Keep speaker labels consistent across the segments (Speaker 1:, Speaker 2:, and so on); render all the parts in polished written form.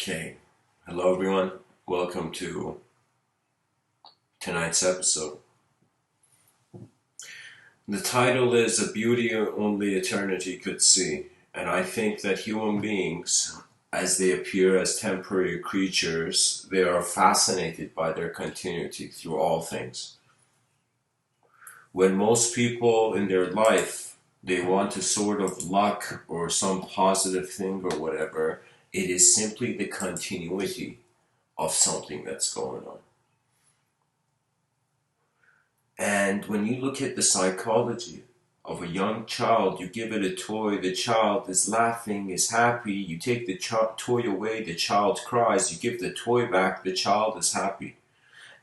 Speaker 1: Okay, hello everyone. Welcome to tonight's episode. The title is A Beauty Only Eternity Could See, and I think that human beings, as they appear as temporary creatures, they are fascinated by their continuity through all things. When most people in their life, they want a sort of luck or some positive thing or whatever, it is simply the continuity of something that's going on. And when you look at the psychology of a young child, you give it a toy, the child is laughing, is happy, you take the toy away, the child cries, you give the toy back, the child is happy.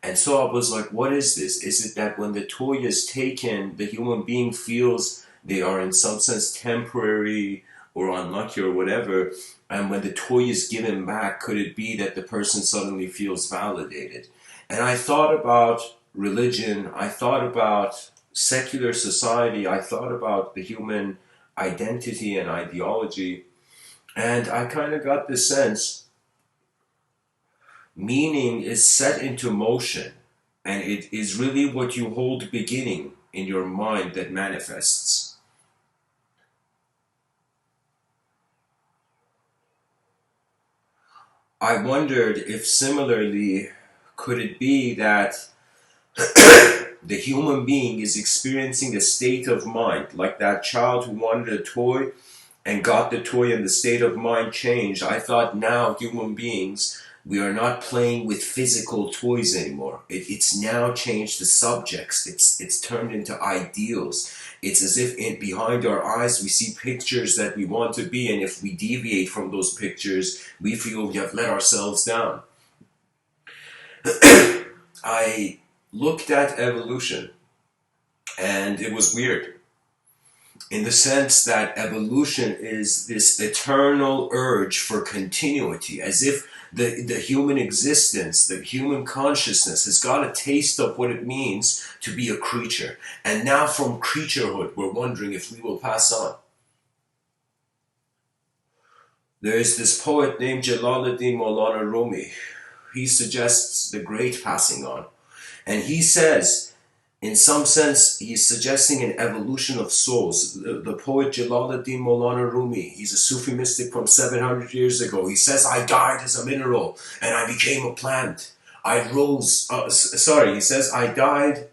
Speaker 1: And so I was like, what is this? Is it that when the toy is taken, the human being feels they are in some sense temporary or unlucky or whatever, and when the toy is given back, could it be that the person suddenly feels validated? And I thought about religion, I thought about secular society, I thought about the human identity and ideology, and I kind of got the sense meaning is set into motion, and it is really what you hold beginning in your mind that manifests. I wondered if similarly, could it be that the human being is experiencing a state of mind, like that child who wanted a toy and got the toy and the state of mind changed. I thought now human beings, we are not playing with physical toys anymore. It's now changed to subjects. It's turned into ideals. It's as if behind our eyes we see pictures that we want to be, and if we deviate from those pictures, we feel we have let ourselves down. I looked at evolution, and it was weird in the sense that evolution is this eternal urge for continuity, as if the human existence, the human consciousness has got a taste of what it means to be a creature. And now from creaturehood, we're wondering if we will pass on. There is this poet named Jalaluddin Maulana Rumi. He suggests the great passing on. And he says, in some sense, he's suggesting an evolution of souls. The poet Jalaluddin Maulana Rumi, he's a Sufi mystic from 700 years ago. He says, I died as a mineral and I became a plant. He says, I died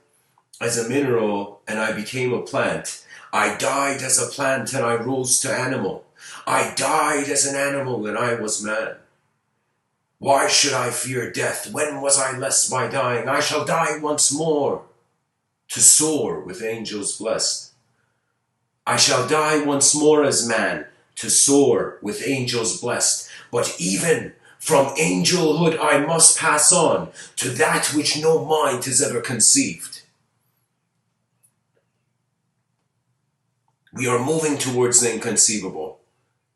Speaker 1: as a mineral and I became a plant. I died as a plant and I rose to animal. I died as an animal and I was man. Why should I fear death? When was I less by dying? I shall die once more, to soar with angels blessed. I shall die once more as man, to soar with angels blessed. But even from angelhood I must pass on to that which no mind has ever conceived. We are moving towards the inconceivable.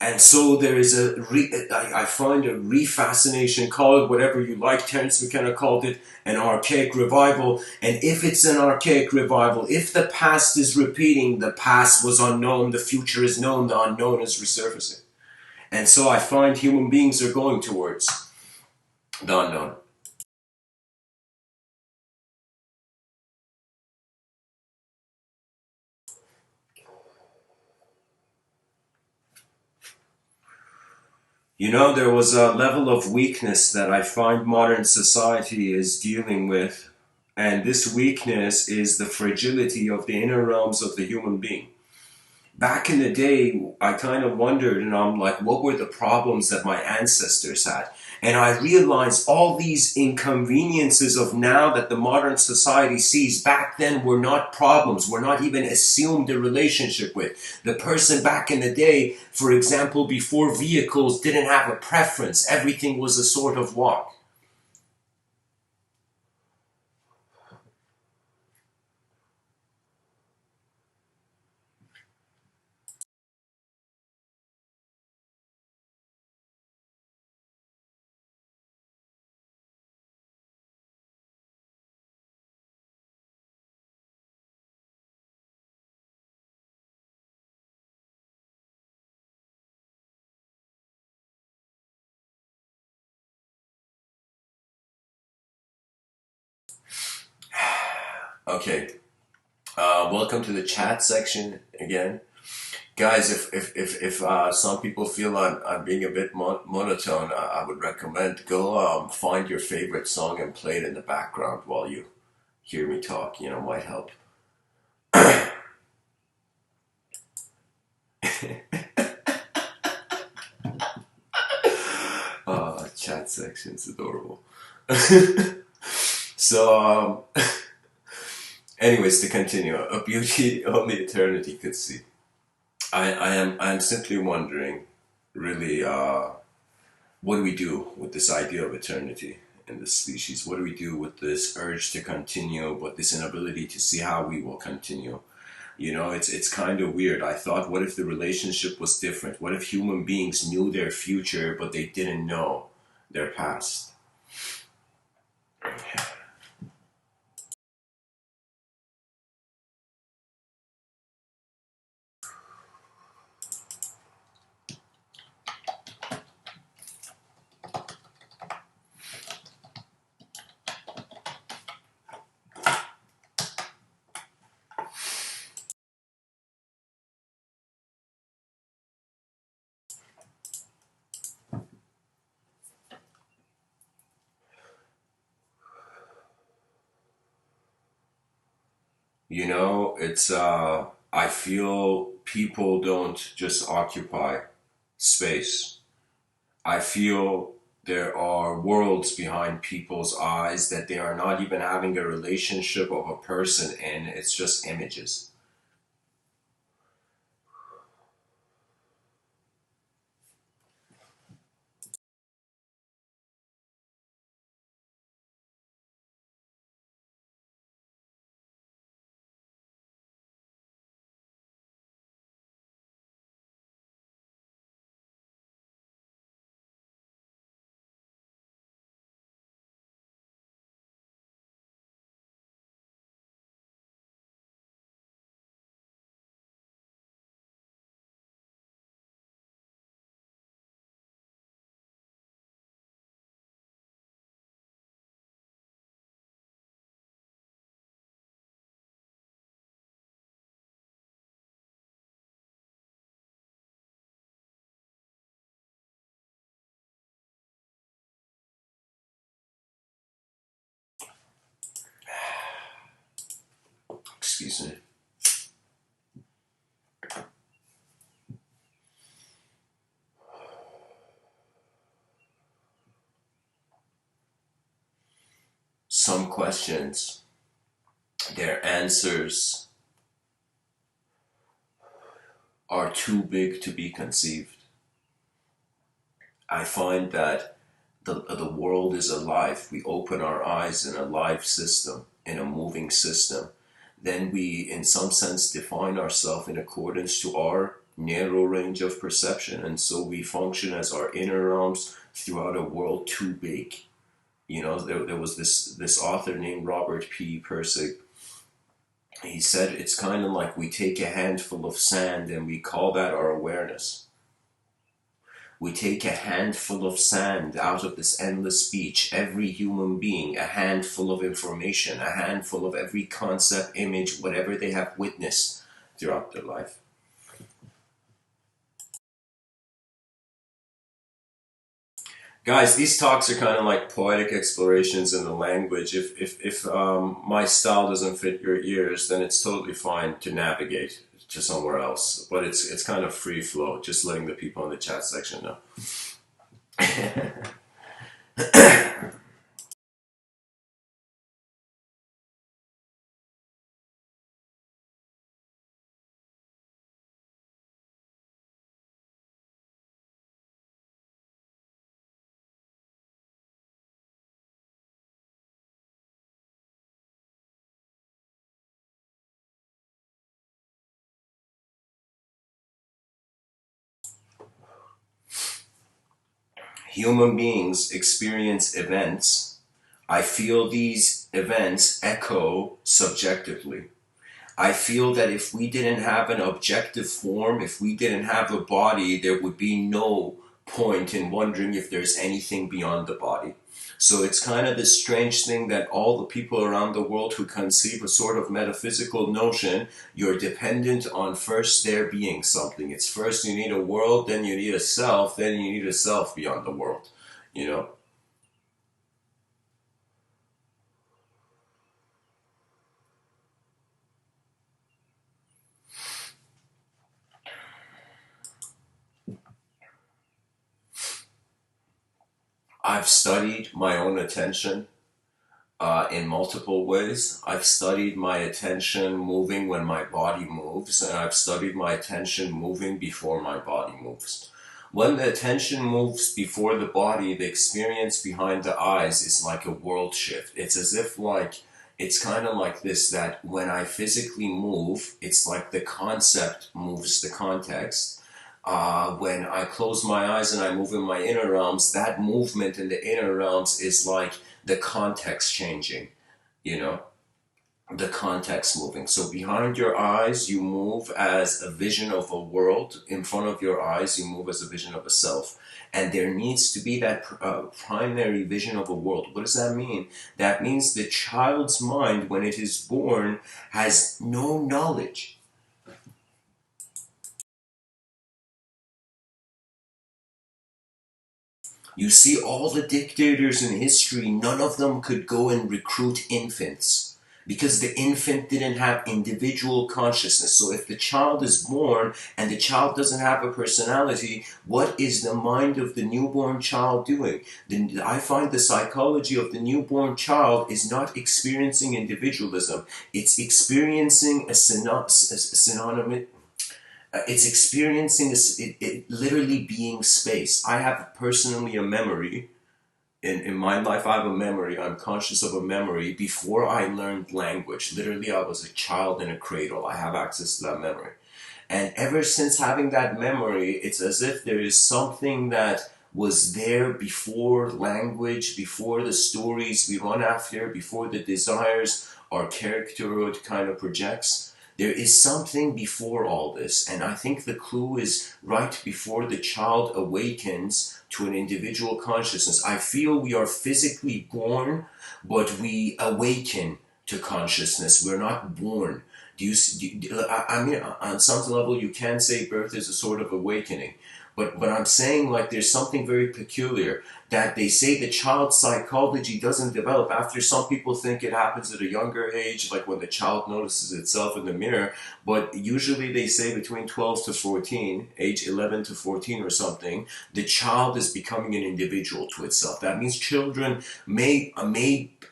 Speaker 1: And so there is I find a refascination, call it whatever you like. Terence McKenna called it an archaic revival. And if it's an archaic revival, if the past is repeating, the past was unknown, the future is known, the unknown is resurfacing. And so I find human beings are going towards the unknown. You know, there was a level of weakness that I find modern society is dealing with, and this weakness is the fragility of the inner realms of the human being. Back in the day, I kind of wondered, and I'm like, what were the problems that my ancestors had? And I realized all these inconveniences of now that the modern society sees back then were not problems, were not even assumed a relationship with. The person back in the day, for example, before vehicles, didn't have a preference. Everything was a sort of walk. Okay. Welcome to the chat section again. Guys, if some people feel I'm being a bit monotone, I would recommend go find your favorite song and play it in the background while you hear me talk. You know, might help. Chat section's adorable. So, anyways, to continue, a beauty only eternity could see. I am simply wondering, really, what do we do with this idea of eternity in this species? What do we do with this urge to continue, but this inability to see how we will continue? You know, it's kind of weird. I thought, what if the relationship was different? What if human beings knew their future, but they didn't know their past? You know, I feel people don't just occupy space. I feel there are worlds behind people's eyes that they are not even having a relationship of a person in, it's just images. Excuse me. Some questions, their answers are too big to be conceived. I find that the world is alive. We open our eyes in a live system, in a moving system. Then we, in some sense, define ourselves in accordance to our narrow range of perception. And so we function as our inner realms throughout a world too big. You know, there was this author named Robert P. Persig. He said it's kind of like we take a handful of sand and we call that our awareness. We take a handful of sand out of this endless beach, every human being, a handful of information, a handful of every concept, image, whatever they have witnessed throughout their life. Guys, these talks are kind of like poetic explorations in the language. If my style doesn't fit your ears, then it's totally fine to navigate to somewhere else. But it's kind of free flow, just letting the people in the chat section know. Human beings experience events. I feel these events echo subjectively. I feel that if we didn't have an objective form, if we didn't have a body, there would be no point in wondering if there's anything beyond the body. So it's kind of this strange thing that all the people around the world who conceive a sort of metaphysical notion, you're dependent on first there being something. It's first you need a world, then you need a self, then you need a self beyond the world, you know? I've studied my own attention in multiple ways. I've studied my attention moving when my body moves, and I've studied my attention moving before my body moves. When the attention moves before the body, the experience behind the eyes is like a world shift. It's as if like, it's kind of like this, that when I physically move, it's like the concept moves the context. When I close my eyes and I move in my inner realms, that movement in the inner realms is like the context changing, you know, the context moving. So behind your eyes, you move as a vision of a world. In front of your eyes, you move as a vision of a self. And there needs to be that primary vision of a world. What does that mean? That means the child's mind, when it is born, has no knowledge. You see, all the dictators in history, none of them could go and recruit infants because the infant didn't have individual consciousness. So if the child is born and the child doesn't have a personality, what is the mind of the newborn child doing? I find the psychology of the newborn child is not experiencing individualism. It's experiencing a synonymous, it's experiencing it literally being space. I have personally a memory. In my life, I have a memory. I'm conscious of a memory before I learned language. Literally, I was a child in a cradle. I have access to that memory. And ever since having that memory, it's as if there is something that was there before language, before the stories we run after, before the desires our characterhood kind of projects. There is something before all this, and I think the clue is right before the child awakens to an individual consciousness. I feel we are physically born, but we awaken to consciousness. We're not born. I mean, on some level, you can say birth is a sort of awakening. But I'm saying like there's something very peculiar that they say the child's psychology doesn't develop after. Some people think it happens at a younger age, like when the child notices itself in the mirror. But usually they say between 12 to 14, age 11 to 14 or something, the child is becoming an individual to itself. That means children may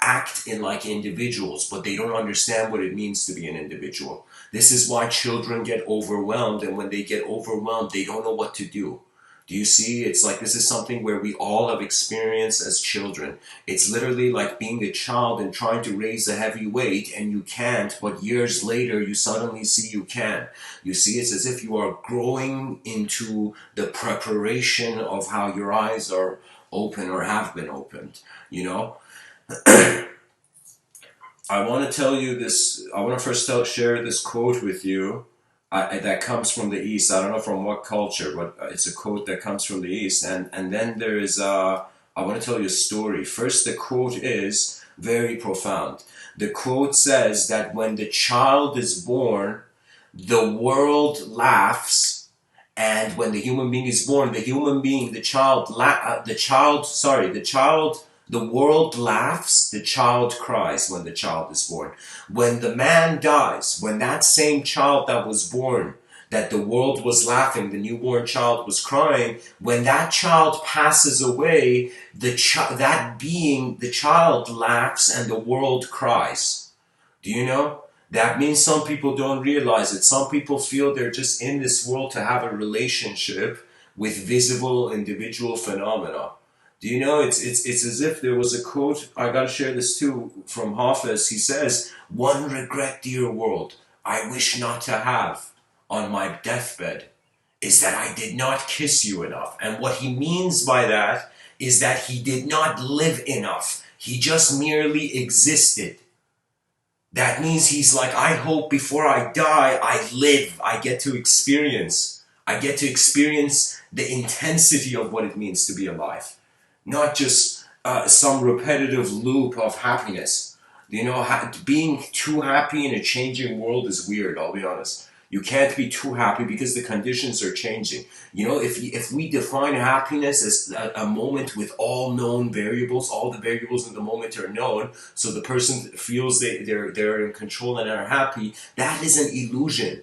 Speaker 1: act in like individuals, but they don't understand what it means to be an individual. This is why children get overwhelmed, and when they get overwhelmed, they don't know what to do. Do you see? It's like this is something where we all have experienced as children. It's literally like being a child and trying to raise a heavy weight and you can't, but years later you suddenly see you can. You see, it's as if you are growing into the preparation of how your eyes are open or have been opened, you know? I want to tell you this. I want to share this quote with you that comes from the East. I don't know from what culture, but it's a quote that comes from the East. And then there is, I want to tell you a story. First, the quote is very profound. The quote says that when the child is born, the world laughs, and when the human being is born, the human being, the world laughs, the child cries when the child is born. When the man dies, when that same child that was born, that the world was laughing, the newborn child was crying, when that child passes away, the child laughs and the world cries. Do you know? That means some people don't realize it. Some people feel they're just in this world to have a relationship with visible individual phenomena. Do you know, it's as if there was a quote, I gotta share this too, from Hafiz. He says, "One regret, dear world, I wish not to have on my deathbed is that I did not kiss you enough." And what he means by that is that he did not live enough. He just merely existed. That means he's like, I hope before I die, I live. I get to experience. I get to experience the intensity of what it means to be alive. Not just some repetitive loop of happiness. You know, being too happy in a changing world is weird, I'll be honest. You can't be too happy because the conditions are changing. You know, if we define happiness as a moment with all known variables, all the variables in the moment are known, so the person feels they're in control and are happy, that is an illusion.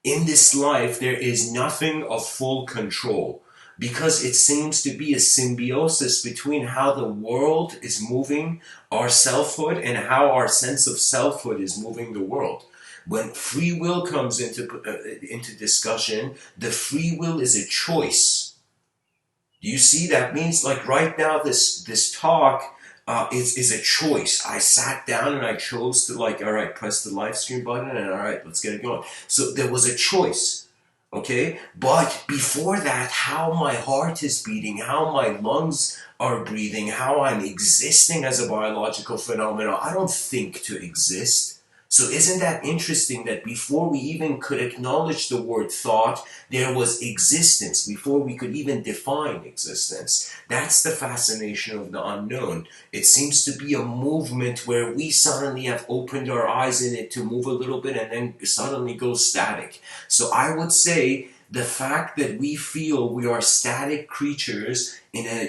Speaker 1: In this life, there is nothing of full control because it seems to be a symbiosis between how the world is moving our selfhood and how our sense of selfhood is moving the world. When free will comes into discussion, the free will is a choice. Do you see? That means like right now, this talk is a choice. I sat down and I chose to like, all right, press the live stream button and all right, let's get it going. So there was a choice, okay? But before that, how my heart is beating, how my lungs are breathing, how I'm existing as a biological phenomenon, I don't think to exist. So isn't that interesting that before we even could acknowledge the word thought, there was existence, before we could even define existence? That's the fascination of the unknown. It seems to be a movement where we suddenly have opened our eyes in it to move a little bit and then suddenly go static. So I would say the fact that we feel we are static creatures in an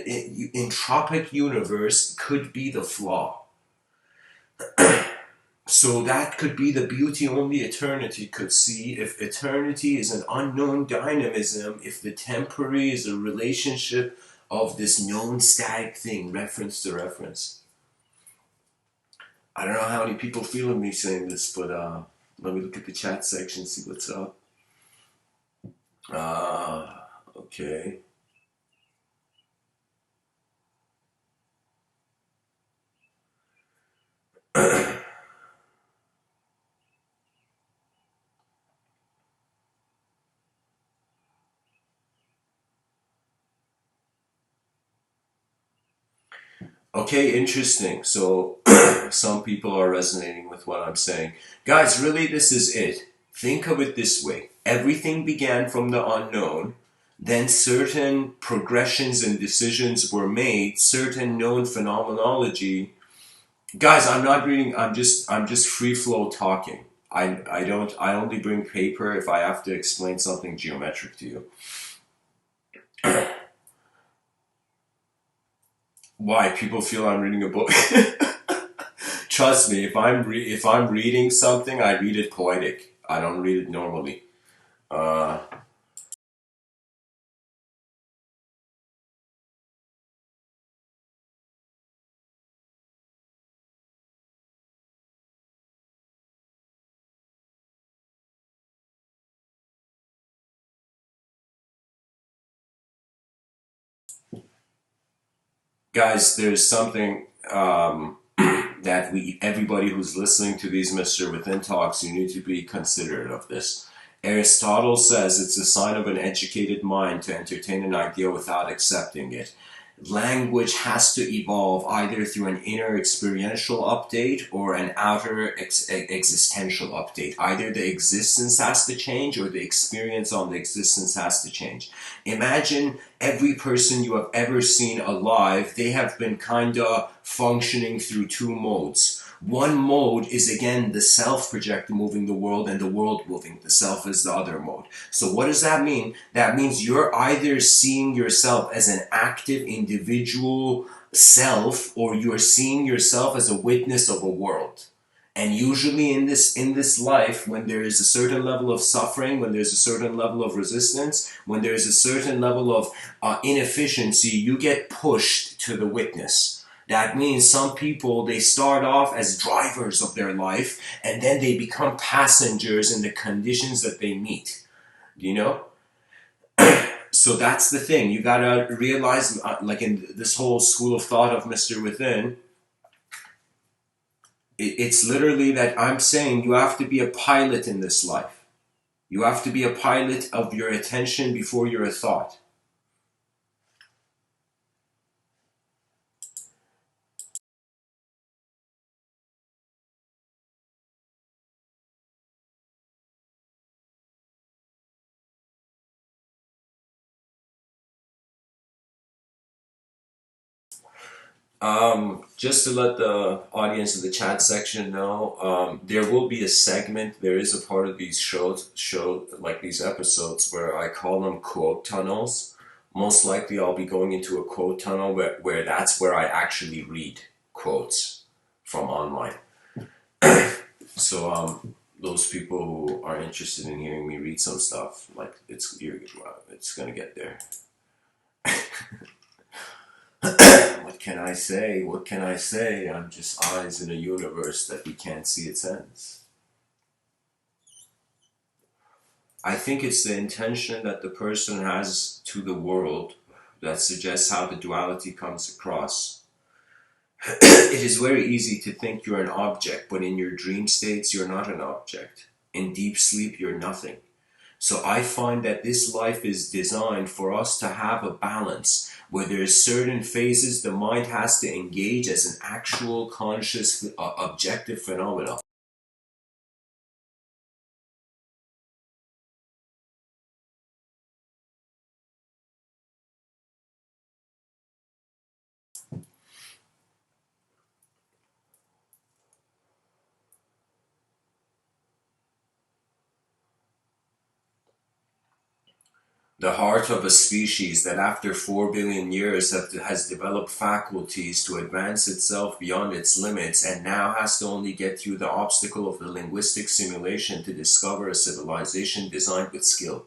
Speaker 1: entropic universe could be the flaw. So that could be the beauty only eternity could see. If eternity is an unknown dynamism, if the temporary is a relationship of this known static thing, reference to reference. I don't know how many people feel in me saying this, but let me look at the chat section, see what's up. Okay. Okay, interesting. So some people are resonating with what I'm saying. Guys, really, this is it. Think of it this way. Everything began from the unknown. Then certain progressions and decisions were made, certain known phenomenology. Guys, I'm not reading, I'm just free flow talking. I only bring paper if I have to explain something geometric to you. Why? People feel I'm reading a book. Trust me, if I'm reading something, I read it poetic. I don't read it normally. Uh, Guys, there's something that everybody who's listening to these Mr. Within talks, you need to be considerate of this. Aristotle says it's a sign of an educated mind to entertain an idea without accepting it. Language has to evolve either through an inner experiential update or an outer existential update. Either the existence has to change or the experience on the existence has to change. Imagine every person you have ever seen alive, they have been kind of functioning through two modes. One mode is again the self projector moving the world and the world moving. The self is the other mode. So what does that mean? That means you're either seeing yourself as an active individual self or you're seeing yourself as a witness of a world. And usually in this life, when there is a certain level of suffering, when there's a certain level of resistance, when there is a certain level of inefficiency, you get pushed to the witness. That means some people, they start off as drivers of their life and then they become passengers in the conditions that they meet. You know? So that's the thing. You gotta realize, like in this whole school of thought of Mr. Within, it's literally that I'm saying you have to be a pilot in this life. You have to be a pilot of your attention before you're a thought. Just to let the audience in the chat section know, there will be a segment. There is a part of these show like these episodes where I call them quote tunnels. Most likely, I'll be going into a quote tunnel where that's where I actually read quotes from online. So, those people who are interested in hearing me read some stuff, like it's gonna get there. What can I say? What can I say? I'm just eyes in a universe that we can't see its ends. I think it's the intention that the person has to the world that suggests how the duality comes across. It is very easy to think you're an object, but in your dream states, you're not an object. In deep sleep, you're nothing. So I find that this life is designed for us to have a balance where there's certain phases the mind has to engage as an actual conscious objective phenomenon. The heart of a species that after 4 billion years has developed faculties to advance itself beyond its limits and now has to only get through the obstacle of the linguistic simulation to discover a civilization designed with skill.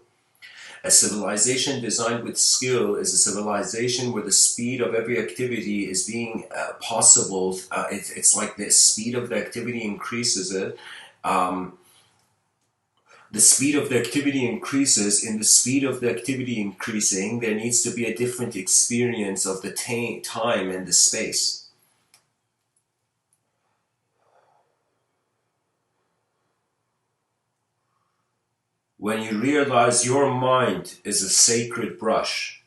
Speaker 1: A civilization designed with skill is a civilization where the speed of every activity is being possible. It's like the speed of the activity increases it. The speed of the activity increases. In the speed of the activity increasing, there needs to be a different experience of the time and the space. When you realize your mind is a sacred brush,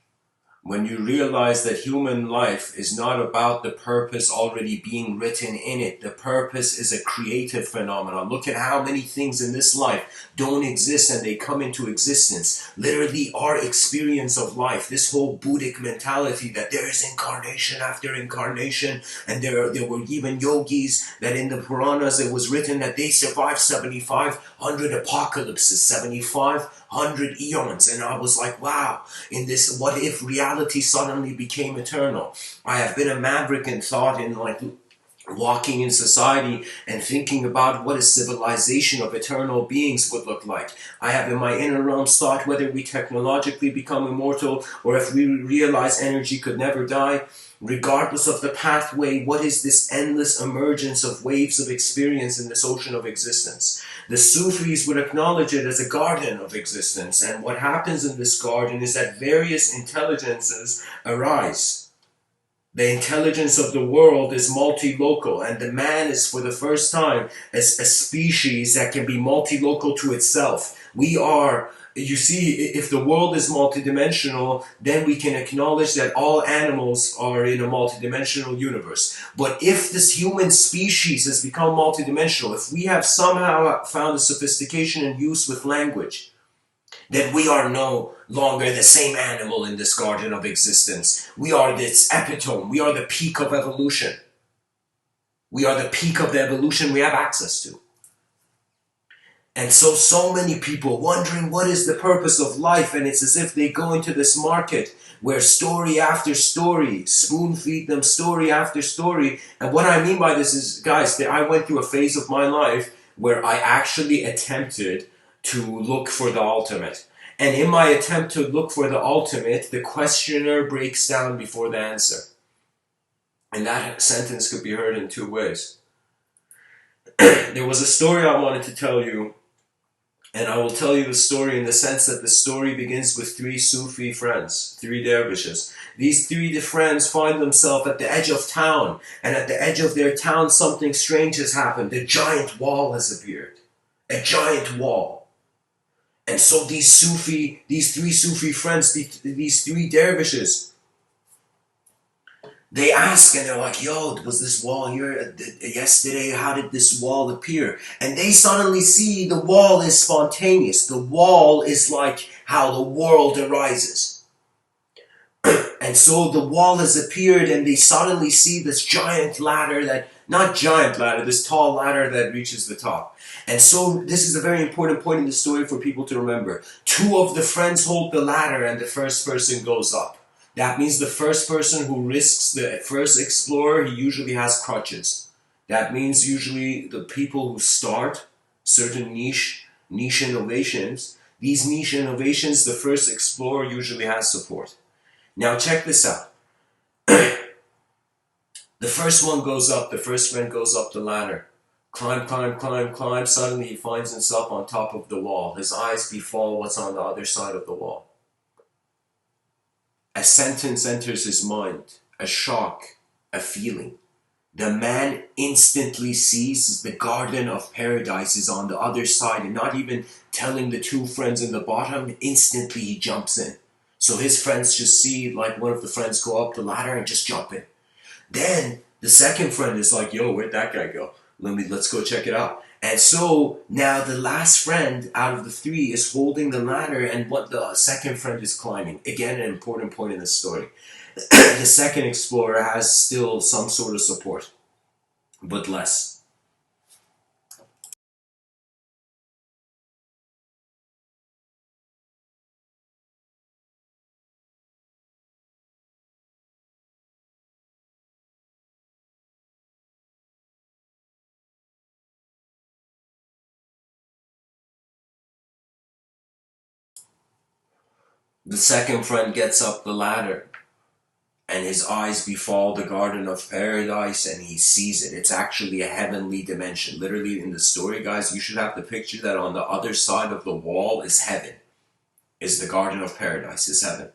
Speaker 1: when you realize that human life is not about the purpose already being written in it, the purpose is a creative phenomenon. Look at how many things in this life don't exist and they come into existence. Literally, our experience of life, this whole Buddhic mentality that there is incarnation after incarnation, and there were even yogis that in the Puranas it was written that they survived 7,500 apocalypses, 7,500 eons, and I was like, wow, in this, what if reality suddenly became eternal? I have been a maverick in thought, in like walking in society and thinking about what a civilization of eternal beings would look like. I have in my inner realms thought whether we technologically become immortal or if we realize energy could never die. Regardless of the pathway, what is this endless emergence of waves of experience in this ocean of existence? The Sufis would acknowledge it as a garden of existence, and what happens in this garden is that various intelligences arise. The intelligence of the world is multi-local, and the man is for the first time a species that can be multi-local to itself. We are, you see, if the world is multidimensional, then we can acknowledge that all animals are in a multidimensional universe. But if this human species has become multidimensional, if we have somehow found a sophistication and use with language, then we are no longer the same animal in this garden of existence. We are this epitome. We are the peak of evolution. We are the peak of the evolution we have access to. And so many people wondering what is the purpose of life, and it's as if they go into this market where story after story, spoon feed them story after story. And what I mean by this is, guys, I went through a phase of my life where I actually attempted to look for the ultimate. And in my attempt to look for the ultimate, the questioner breaks down before the answer. And that sentence could be heard in two ways. There was a story I wanted to tell you, and I will tell you the story in the sense that the story begins with three Sufi friends, three dervishes. These three friends find themselves at the edge of town, and at the edge of their town something strange has happened. A giant wall has appeared. A giant wall. And so these three Sufi friends, these three dervishes, they ask and they're like, yo, was this wall here yesterday? How did this wall appear? And they suddenly see the wall is spontaneous. The wall is like how the world arises. And so the wall has appeared, and they suddenly see this giant ladder not giant ladder, this tall ladder that reaches the top. And so this is a very important point in the story for people to remember. Two of the friends hold the ladder, and the first person goes up. That means the first person who risks, the first explorer, he usually has crutches. That means usually the people who start certain niche innovations, these niche innovations, the first explorer usually has support. Now check this out. The first one goes up, the first friend goes up the ladder. Climb, climb, climb, climb. Suddenly he finds himself on top of the wall. His eyes befall what's on the other side of the wall. A sentence enters his mind, a shock, a feeling. The man instantly sees the garden of paradise is on the other side, and not even telling the two friends in the bottom, instantly he jumps in. So his friends just see like one of the friends go up the ladder and just jump in. Then the second friend is like, yo, where'd that guy go? Let's go check it out. And so now the last friend out of the three is holding the ladder, and what the second friend is climbing. Again, an important point in the story. The second explorer has still some sort of support, but less. The second friend gets up the ladder, and his eyes befall the garden of paradise, and he sees it. It's actually a heavenly dimension. Literally in the story, guys, you should have the picture that on the other side of the wall is heaven. Is the garden of paradise, is heaven.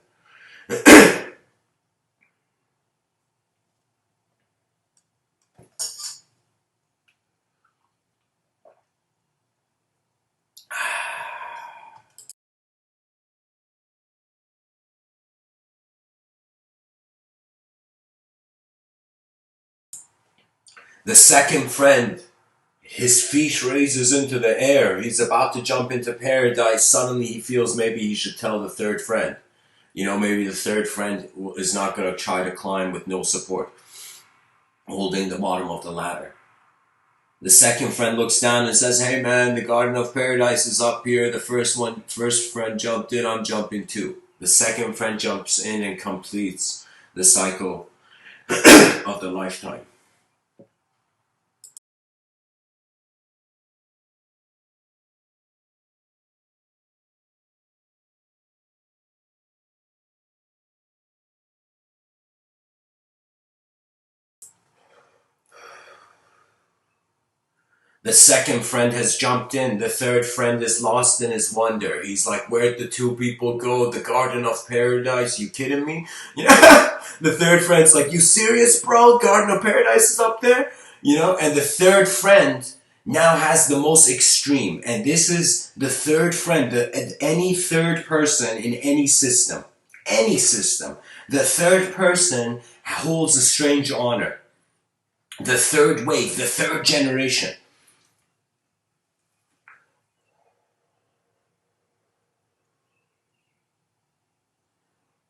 Speaker 1: The second friend, his feet raises into the air. He's about to jump into paradise. Suddenly he feels maybe he should tell the third friend. You know, maybe the third friend is not going to try to climb with no support, holding the bottom of the ladder. The second friend looks down and says, hey man, the garden of paradise is up here. The first friend jumped in, I'm jumping too. The second friend jumps in and completes the cycle of the lifetime. The second friend has jumped in. The third friend is lost in his wonder. He's like, where'd the two people go? The garden of paradise? You kidding me? You know? The third friend's like, you serious, bro? Garden of paradise is up there? You know? And the third friend now has the most extreme. And this is the third friend. Any third person in any system, the third person holds a strange honor. The third wave, the third generation.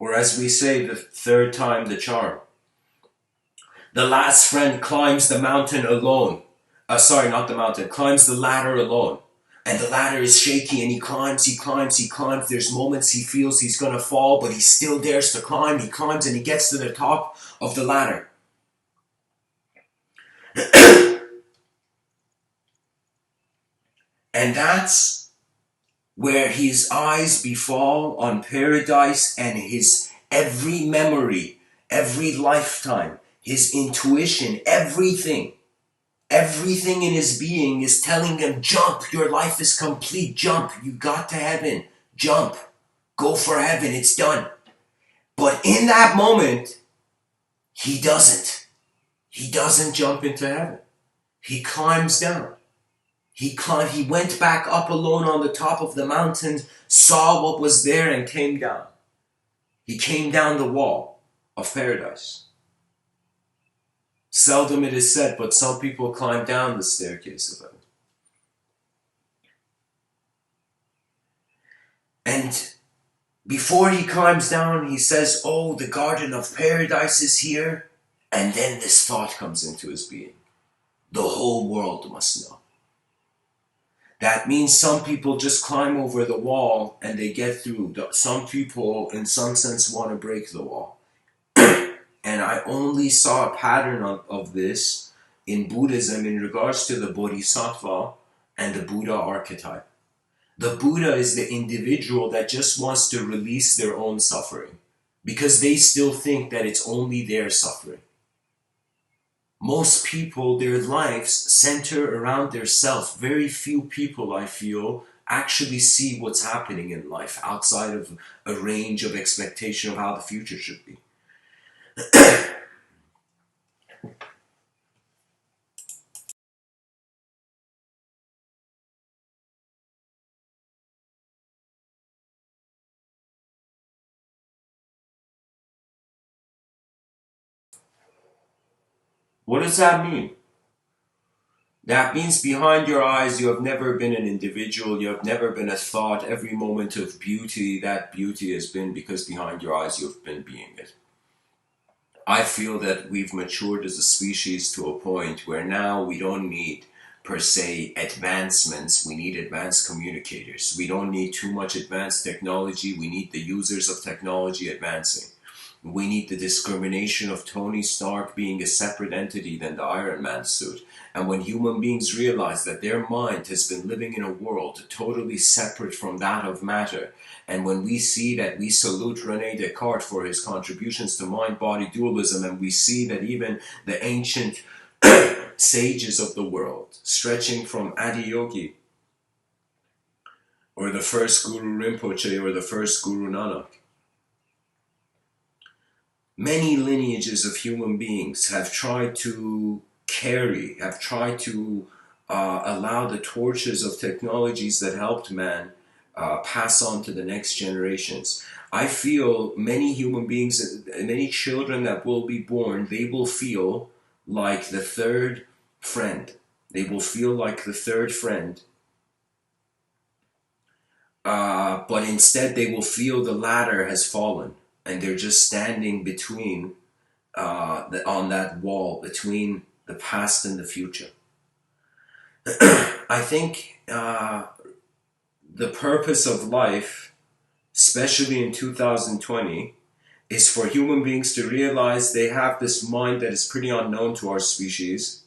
Speaker 1: Or as we say, the third time the charm. The last friend climbs the mountain alone. Sorry, not the mountain. Climbs the ladder alone. And the ladder is shaky, and he climbs. There's moments he feels he's going to fall, but he still dares to climb. He climbs and he gets to the top of the ladder. And that's where his eyes befall on paradise, and his every memory, every lifetime, his intuition, everything in his being is telling him, jump, your life is complete, jump, you got to heaven, jump, go for heaven, it's done. But in that moment, he doesn't jump into heaven. He climbs down. He went back up alone on the top of the mountain, saw what was there, and came down. He came down the wall of paradise. Seldom it is said, but some people climb down the staircase of heaven. And Before he climbs down, he says, "Oh, the Garden of Paradise is here." And then this thought comes into his being. The whole world must know. That means some people just climb over the wall and they get through. Some people, in some sense, want to break the wall. And I only saw a pattern of this in Buddhism in regards to the Bodhisattva and the Buddha archetype. The Buddha is the individual that just wants to release their own suffering because they still think that it's only their suffering. Most people, their lives center around their self. Very few people, I feel, actually see what's happening in life outside of a range of expectation of how the future should be. What does that mean? That means behind your eyes, you have never been an individual, you have never been a thought. Every moment of beauty, that beauty has been because behind your eyes, you've been being it. I feel that we've matured as a species to a point where now we don't need, per se, advancements. We need advanced communicators. We don't need too much advanced technology. We need the users of technology advancing. We need the discrimination of Tony Stark being a separate entity than the Iron Man suit. And when human beings realize that their mind has been living in a world totally separate from that of matter, and when we see that, we salute René Descartes for his contributions to mind-body dualism, and we see that even the ancient sages of the world, stretching from Adiyogi, or the first Guru Rinpoche, or the first Guru Nanak, many lineages of human beings have tried to allow the torches of technologies that helped man pass on to the next generations. I feel many human beings, many children that will be born, they will feel like the third friend. They will feel like the third friend, but instead they will feel the ladder has fallen, and they're just standing between on that wall between the past and the future. I think the purpose of life, especially in 2020, is for human beings to realize they have this mind that is pretty unknown to our species.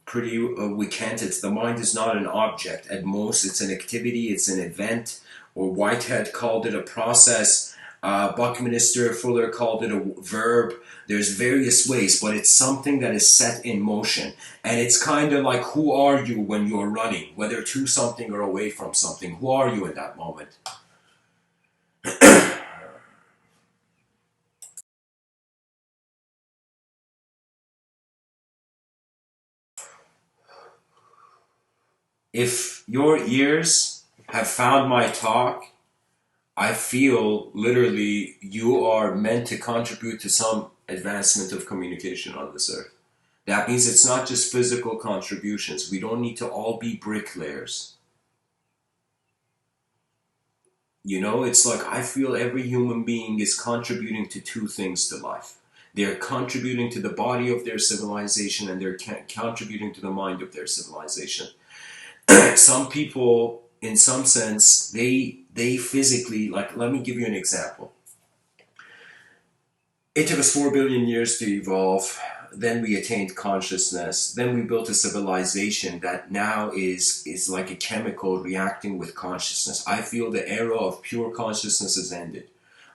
Speaker 1: The mind is not an object. At most, it's an activity, it's an event, or Whitehead called it a process. Buckminster Fuller called it a verb. There's various ways, but it's something that is set in motion. And it's kind of like, who are you when you're running, whether to something or away from something? Who are you in that moment? If your ears have found my talk, I feel literally you are meant to contribute to some advancement of communication on this earth. That means it's not just physical contributions. We don't need to all be bricklayers. You know, it's like I feel every human being is contributing to two things to life. They're contributing to the body of their civilization, and they're contributing to the mind of their civilization. Some people, in some sense, they physically, like, let me give you an example. It took us 4 billion years to evolve. Then we attained consciousness. Then we built a civilization that now is like a chemical reacting with consciousness. I feel the era of pure consciousness has ended.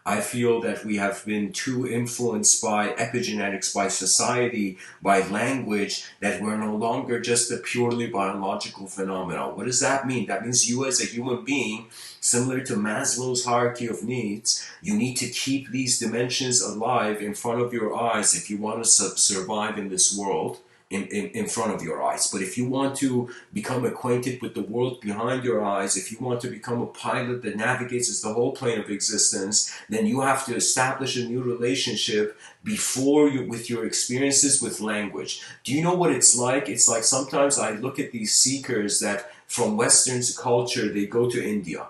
Speaker 1: I feel that we have been too influenced by epigenetics, by society, by language, that we're no longer just a purely biological phenomenon. What does that mean? That means you as a human being, similar to Maslow's hierarchy of needs, you need to keep these dimensions alive in front of your eyes if you want to survive in this world. In front of your eyes. But if you want to become acquainted with the world behind your eyes, if you want to become a pilot that navigates as the whole plane of existence, then you have to establish a new relationship before you, with your experiences with language. Do you know what it's like? It's like sometimes I look at these seekers that from Western culture, they go to India.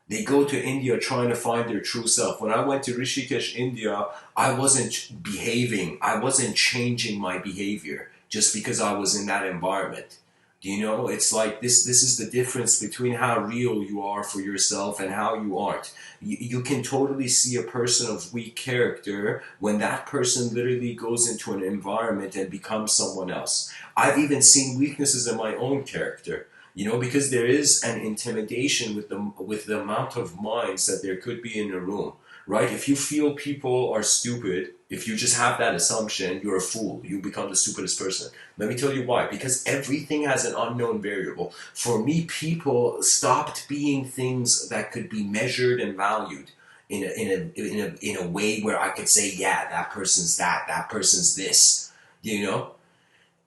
Speaker 1: They go to India trying to find their true self. When I went to Rishikesh, India, I wasn't behaving. I wasn't changing my behavior just because I was in that environment. Do you know? It's like this is the difference between how real you are for yourself and how you aren't. You can totally see a person of weak character when that person literally goes into an environment and becomes someone else. I've even seen weaknesses in my own character, because there is an intimidation with the amount of minds that there could be in a room, right? If you feel people are stupid, if you just have that assumption, you're a fool. You become the stupidest person. Let me tell you why. Because everything has an unknown variable. For me, people stopped being things that could be measured and valued in a way where I could say, yeah, that person's that person's this, you know?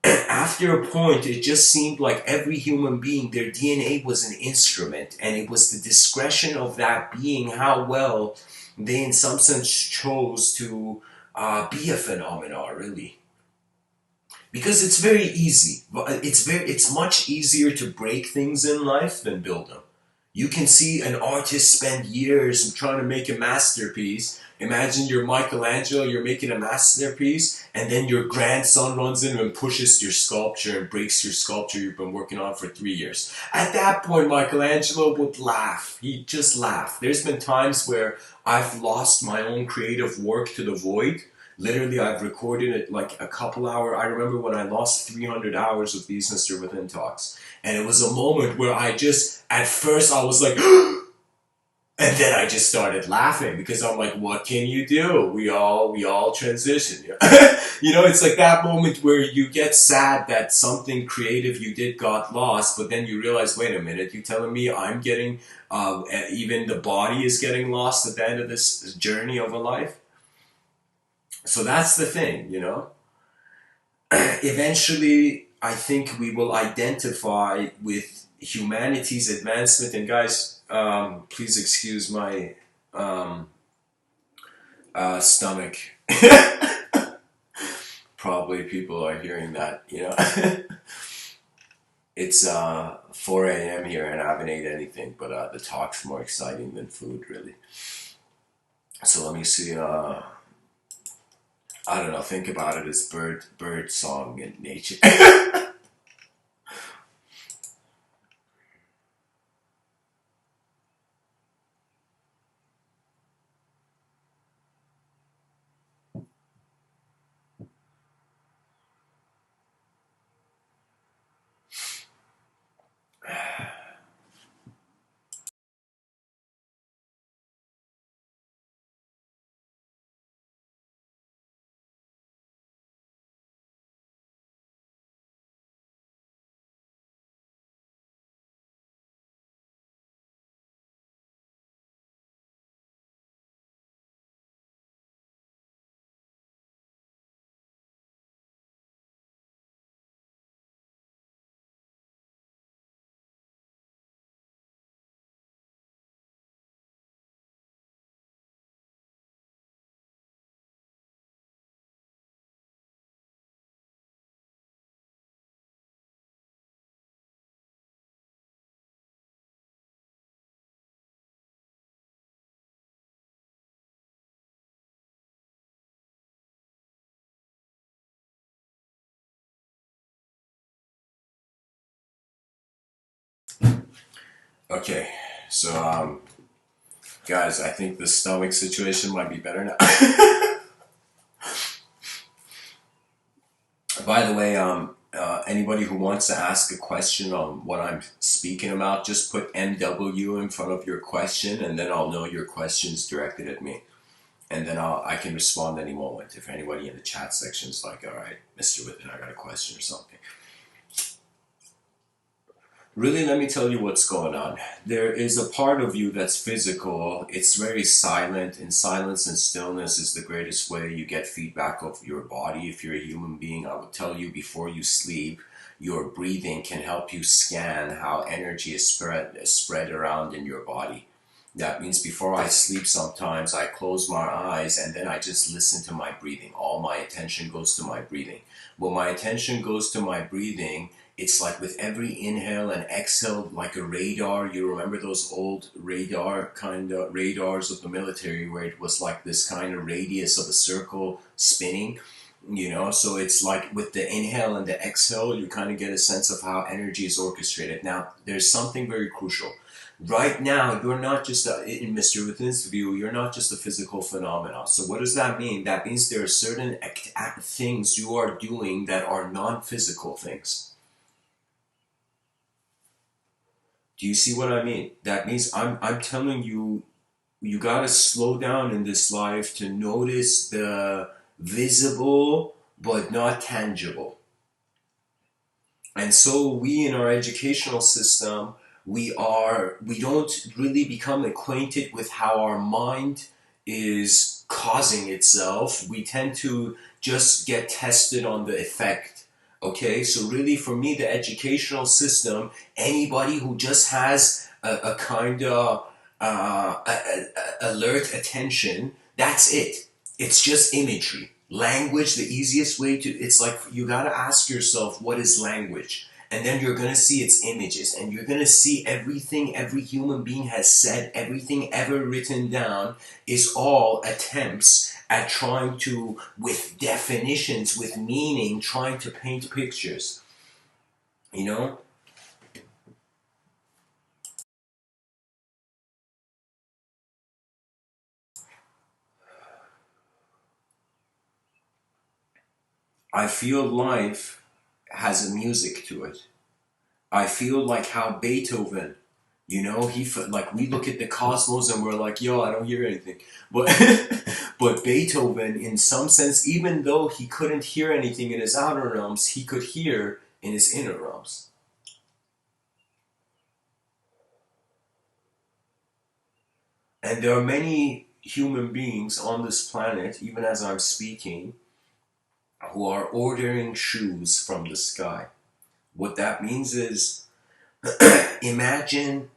Speaker 1: After a point, it just seemed like every human being, their DNA was an instrument, and it was the discretion of that being how well they, in some sense, chose to be a phenomenon, really. Because it's very easy. It's much easier to break things in life than build them. You can see an artist spend years trying to make a masterpiece. Imagine you're Michelangelo, you're making a masterpiece, and then your grandson runs in and pushes your sculpture and breaks your sculpture you've been working on for 3 years. At that point, Michelangelo would laugh. He'd just laugh. There's been times where I've lost my own creative work to the void. Literally, I've recorded it like a couple hours. I remember when I lost 300 hours of these Mr. Within talks. And it was a moment where at first I was like, and then I just started laughing because I'm like, what can you do? We all transition. It's like that moment where you get sad that something creative you did got lost, but then you realize, wait a minute, you telling me I'm getting, even the body is getting lost at the end of this journey of a life? So that's the thing, Eventually, I think we will identify with humanity's advancement. And guys, please excuse my stomach. Probably people are hearing that, It's 4 a.m. here and I haven't ate anything, but the talk's more exciting than food, really. So let me see. I don't know, think about it as bird song in nature. Okay, so guys, I think the stomach situation might be better now. By the way, anybody who wants to ask a question on what I'm speaking about, just put MW in front of your question, and then I'll know your question's directed at me. And then I can respond any moment if anybody in the chat section is like, all right, Mr. Within, I got a question or something. Really, let me tell you what's going on. There is a part of you that's physical. It's very silent, and silence and stillness is the greatest way you get feedback of your body. If you're a human being, I would tell you before you sleep, your breathing can help you scan how energy is spread around in your body. That means before I sleep sometimes, I close my eyes and then I just listen to my breathing. All my attention goes to my breathing. When my attention goes to my breathing, it's like with every inhale and exhale, like a radar. You remember those old radars of the military where it was like this kind of radius of a circle spinning, so it's like with the inhale and the exhale, you kind of get a sense of how energy is orchestrated. Now, there's something very crucial. Right now, you're not just, in Mr. Within's view, you're not just a physical phenomenon. So what does that mean? That means there are certain things you are doing that are non-physical things. Do you see what I mean? That means I'm telling you, you gotta slow down in this life to notice the visible but not tangible. And so we in our educational system, we don't really become acquainted with how our mind is causing itself. We tend to just get tested on the effect. Okay, so really for me, the educational system, anybody who just has a kind of alert attention, that's it. It's just imagery. Language, the easiest way to, it's like you got to ask yourself, what is language? And then you're going to see its images, and you're going to see everything every human being has said, everything ever written down is all attempts at trying to, with definitions, with meaning, trying to paint pictures. You know? I feel life has a music to it. I feel like how Beethoven, like we look at the cosmos and we're like, yo, I don't hear anything. But but Beethoven, in some sense, even though he couldn't hear anything in his outer realms, he could hear in his inner realms. And there are many human beings on this planet, even as I'm speaking, who are ordering shoes from the sky. What that means is, imagine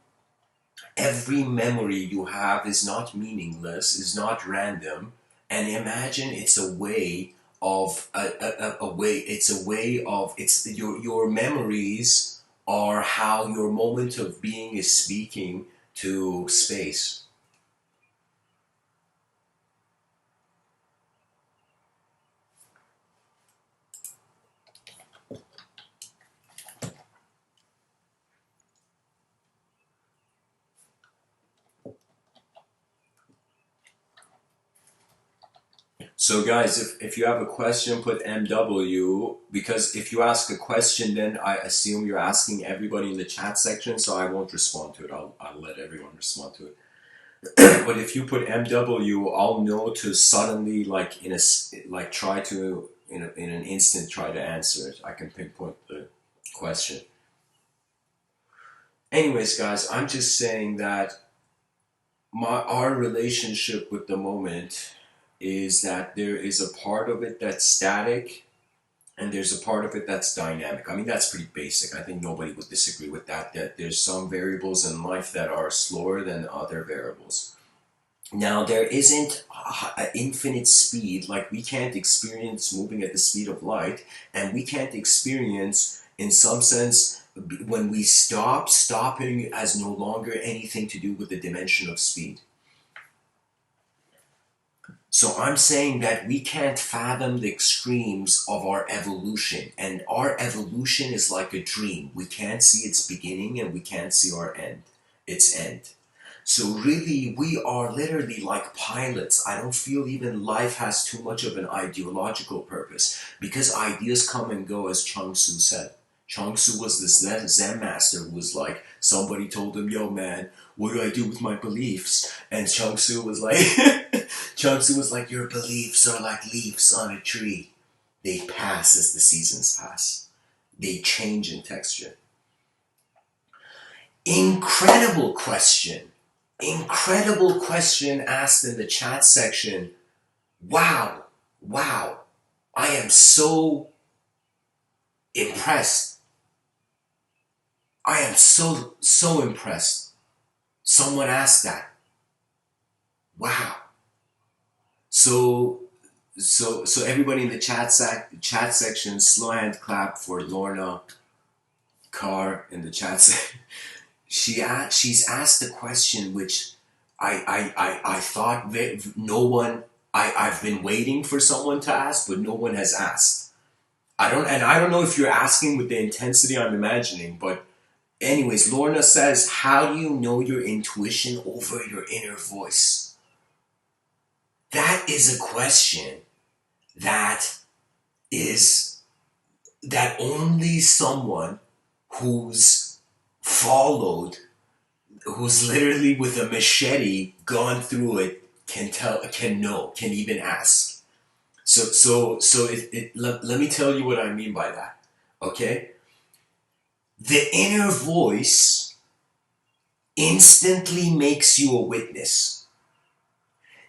Speaker 1: every memory you have is not meaningless, is not random, and imagine it's a way of a way. It's a way of it's your memories are how your moment of being is speaking to space. So guys, if you have a question, put MW, because if you ask a question, then I assume you're asking everybody in the chat section, so I won't respond to it. I'll let everyone respond to it. But if you put MW, I'll know to suddenly, like like try to in an instant try to answer it. I can pinpoint the question. Anyways, guys, I'm just saying that our relationship with the moment is that there is a part of it that's static and there's a part of it that's dynamic. I mean, that's pretty basic. I think nobody would disagree with that, that there's some variables in life that are slower than other variables. Now, there isn't an infinite speed, like we can't experience moving at the speed of light, and we can't experience, in some sense, when we stop, stopping has no longer anything to do with the dimension of speed. So I'm saying that we can't fathom the extremes of our evolution, and our evolution is like a dream. We can't see its beginning and we can't see its end. So really, we are literally like pilots. I don't feel even life has too much of an ideological purpose because ideas come and go, as Chung Tzu said. Chung Tzu was this Zen master who was like, somebody told him, yo man, what do I do with my beliefs? And Chung Tzu was like, Chung Tzu was like, your beliefs are like leaves on a tree. They pass as the seasons pass. They change in texture. Incredible question. Incredible question asked in the chat section. Wow. Wow. I am so impressed. I am so impressed. Someone asked that. Wow. So everybody in the chat section, slow hand clap for Lorna. Car in the chat, she's asked a question which I thought no one, I've been waiting for someone to ask, but no one has asked. I don't know if you're asking with the intensity I'm imagining, but anyways, Lorna says, how do you know your intuition over your inner voice? That is a question that only someone who's followed, who's literally with a machete gone through it can know, can even ask. So let me tell you what I mean by that. Okay? The inner voice instantly makes you a witness.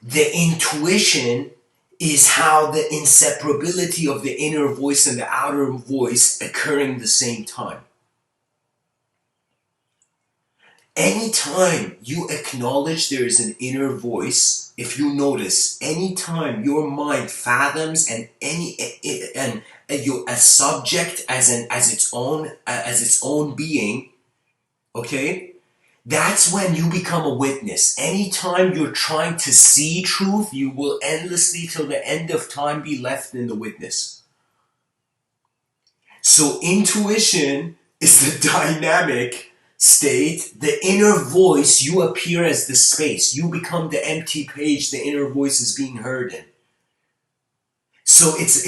Speaker 1: The intuition is how the inseparability of the inner voice and the outer voice occurring at the same time. Anytime you acknowledge there is an inner voice, if you notice, anytime your mind fathoms a subject as its own being, okay, that's when you become a witness. Anytime you're trying to see truth, you will endlessly till the end of time be left in the witness. So intuition is the dynamic state. The inner voice, you appear as the space. You become the empty page the inner voice is being heard in. So it's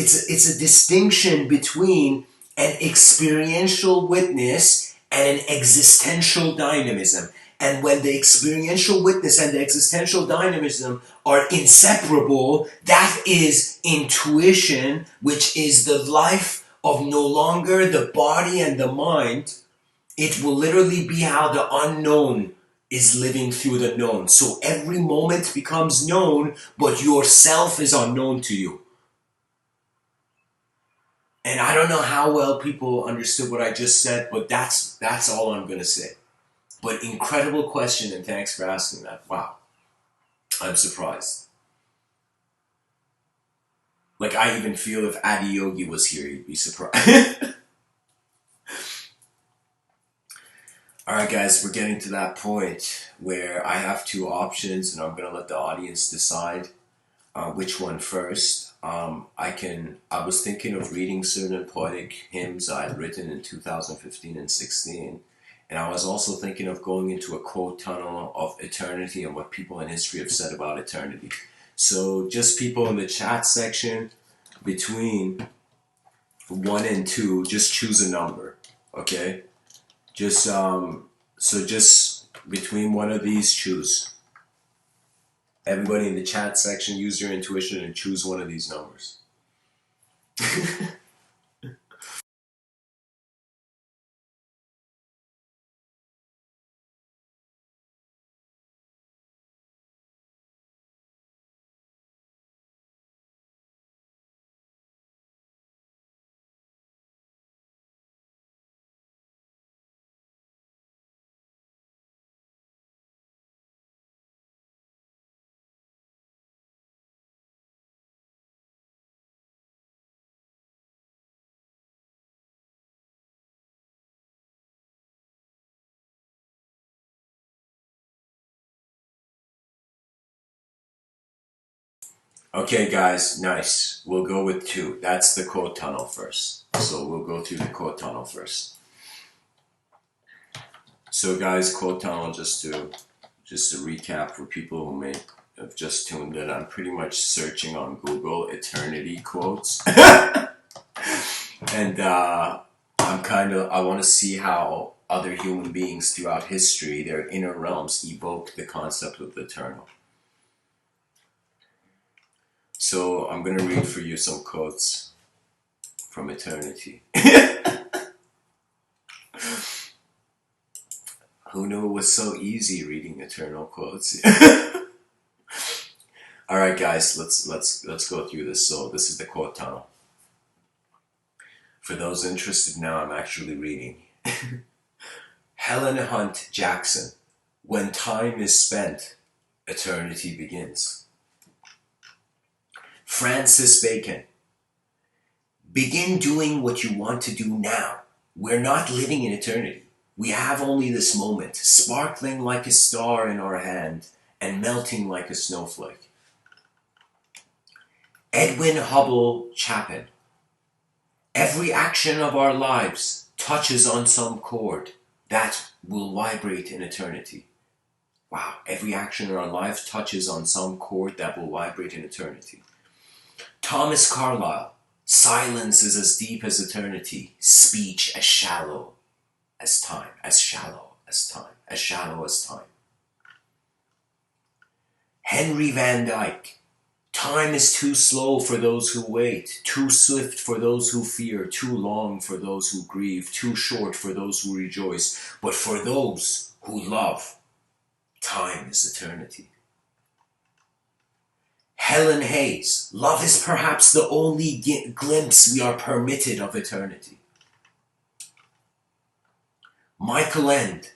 Speaker 1: a distinction between an experiential witness and an existential dynamism. And when the experiential witness and the existential dynamism are inseparable, that is intuition, which is the life of no longer the body and the mind. It will literally be how the unknown is living through the known. So every moment becomes known, but yourself is unknown to you. And I don't know how well people understood what I just said, but that's all I'm going to say. But incredible question, and thanks for asking that. Wow. I'm surprised. Like, I even feel if Adi Yogi was here, he'd be surprised. Alright guys, we're getting to that point where I have two options and I'm going to let the audience decide which one first. I was thinking of reading certain poetic hymns I had written in 2015 and 16. And I was also thinking of going into a quote tunnel of eternity and what people in history have said about eternity. So just people in the chat section, between 1 and 2, just choose a number, okay? Just between one of these, choose. Everybody in the chat section, use your intuition and choose one of these numbers. Okay guys, nice. We'll go with 2. That's the quote tunnel first. So we'll go through the quote tunnel first. So guys, quote tunnel, just to recap for people who may have just tuned in, I'm pretty much searching on Google eternity quotes. And I want to see how other human beings throughout history, their inner realms, evoke the concept of the eternal. So I'm going to read for you some quotes from eternity. Who knew it was so easy reading eternal quotes? Alright guys, let's go through this. So this is the quote tunnel. For those interested now, I'm actually reading. Helen Hunt Jackson. When time is spent, eternity begins. Francis Bacon. Begin doing what you want to do now. We're not living in eternity. We have only this moment, sparkling like a star in our hand and melting like a snowflake. Edwin Hubble Chapin. Every action of our lives touches on some chord that will vibrate in eternity. Wow, every action in our lives touches on some chord that will vibrate in eternity. Thomas Carlyle. Silence is as deep as eternity, speech as shallow as time, as shallow as time, as shallow as time. Henry Van Dyke. Time is too slow for those who wait, too swift for those who fear, too long for those who grieve, too short for those who rejoice. But for those who love, time is eternity. Helen Hayes. Love is perhaps the only glimpse we are permitted of eternity. Michael End.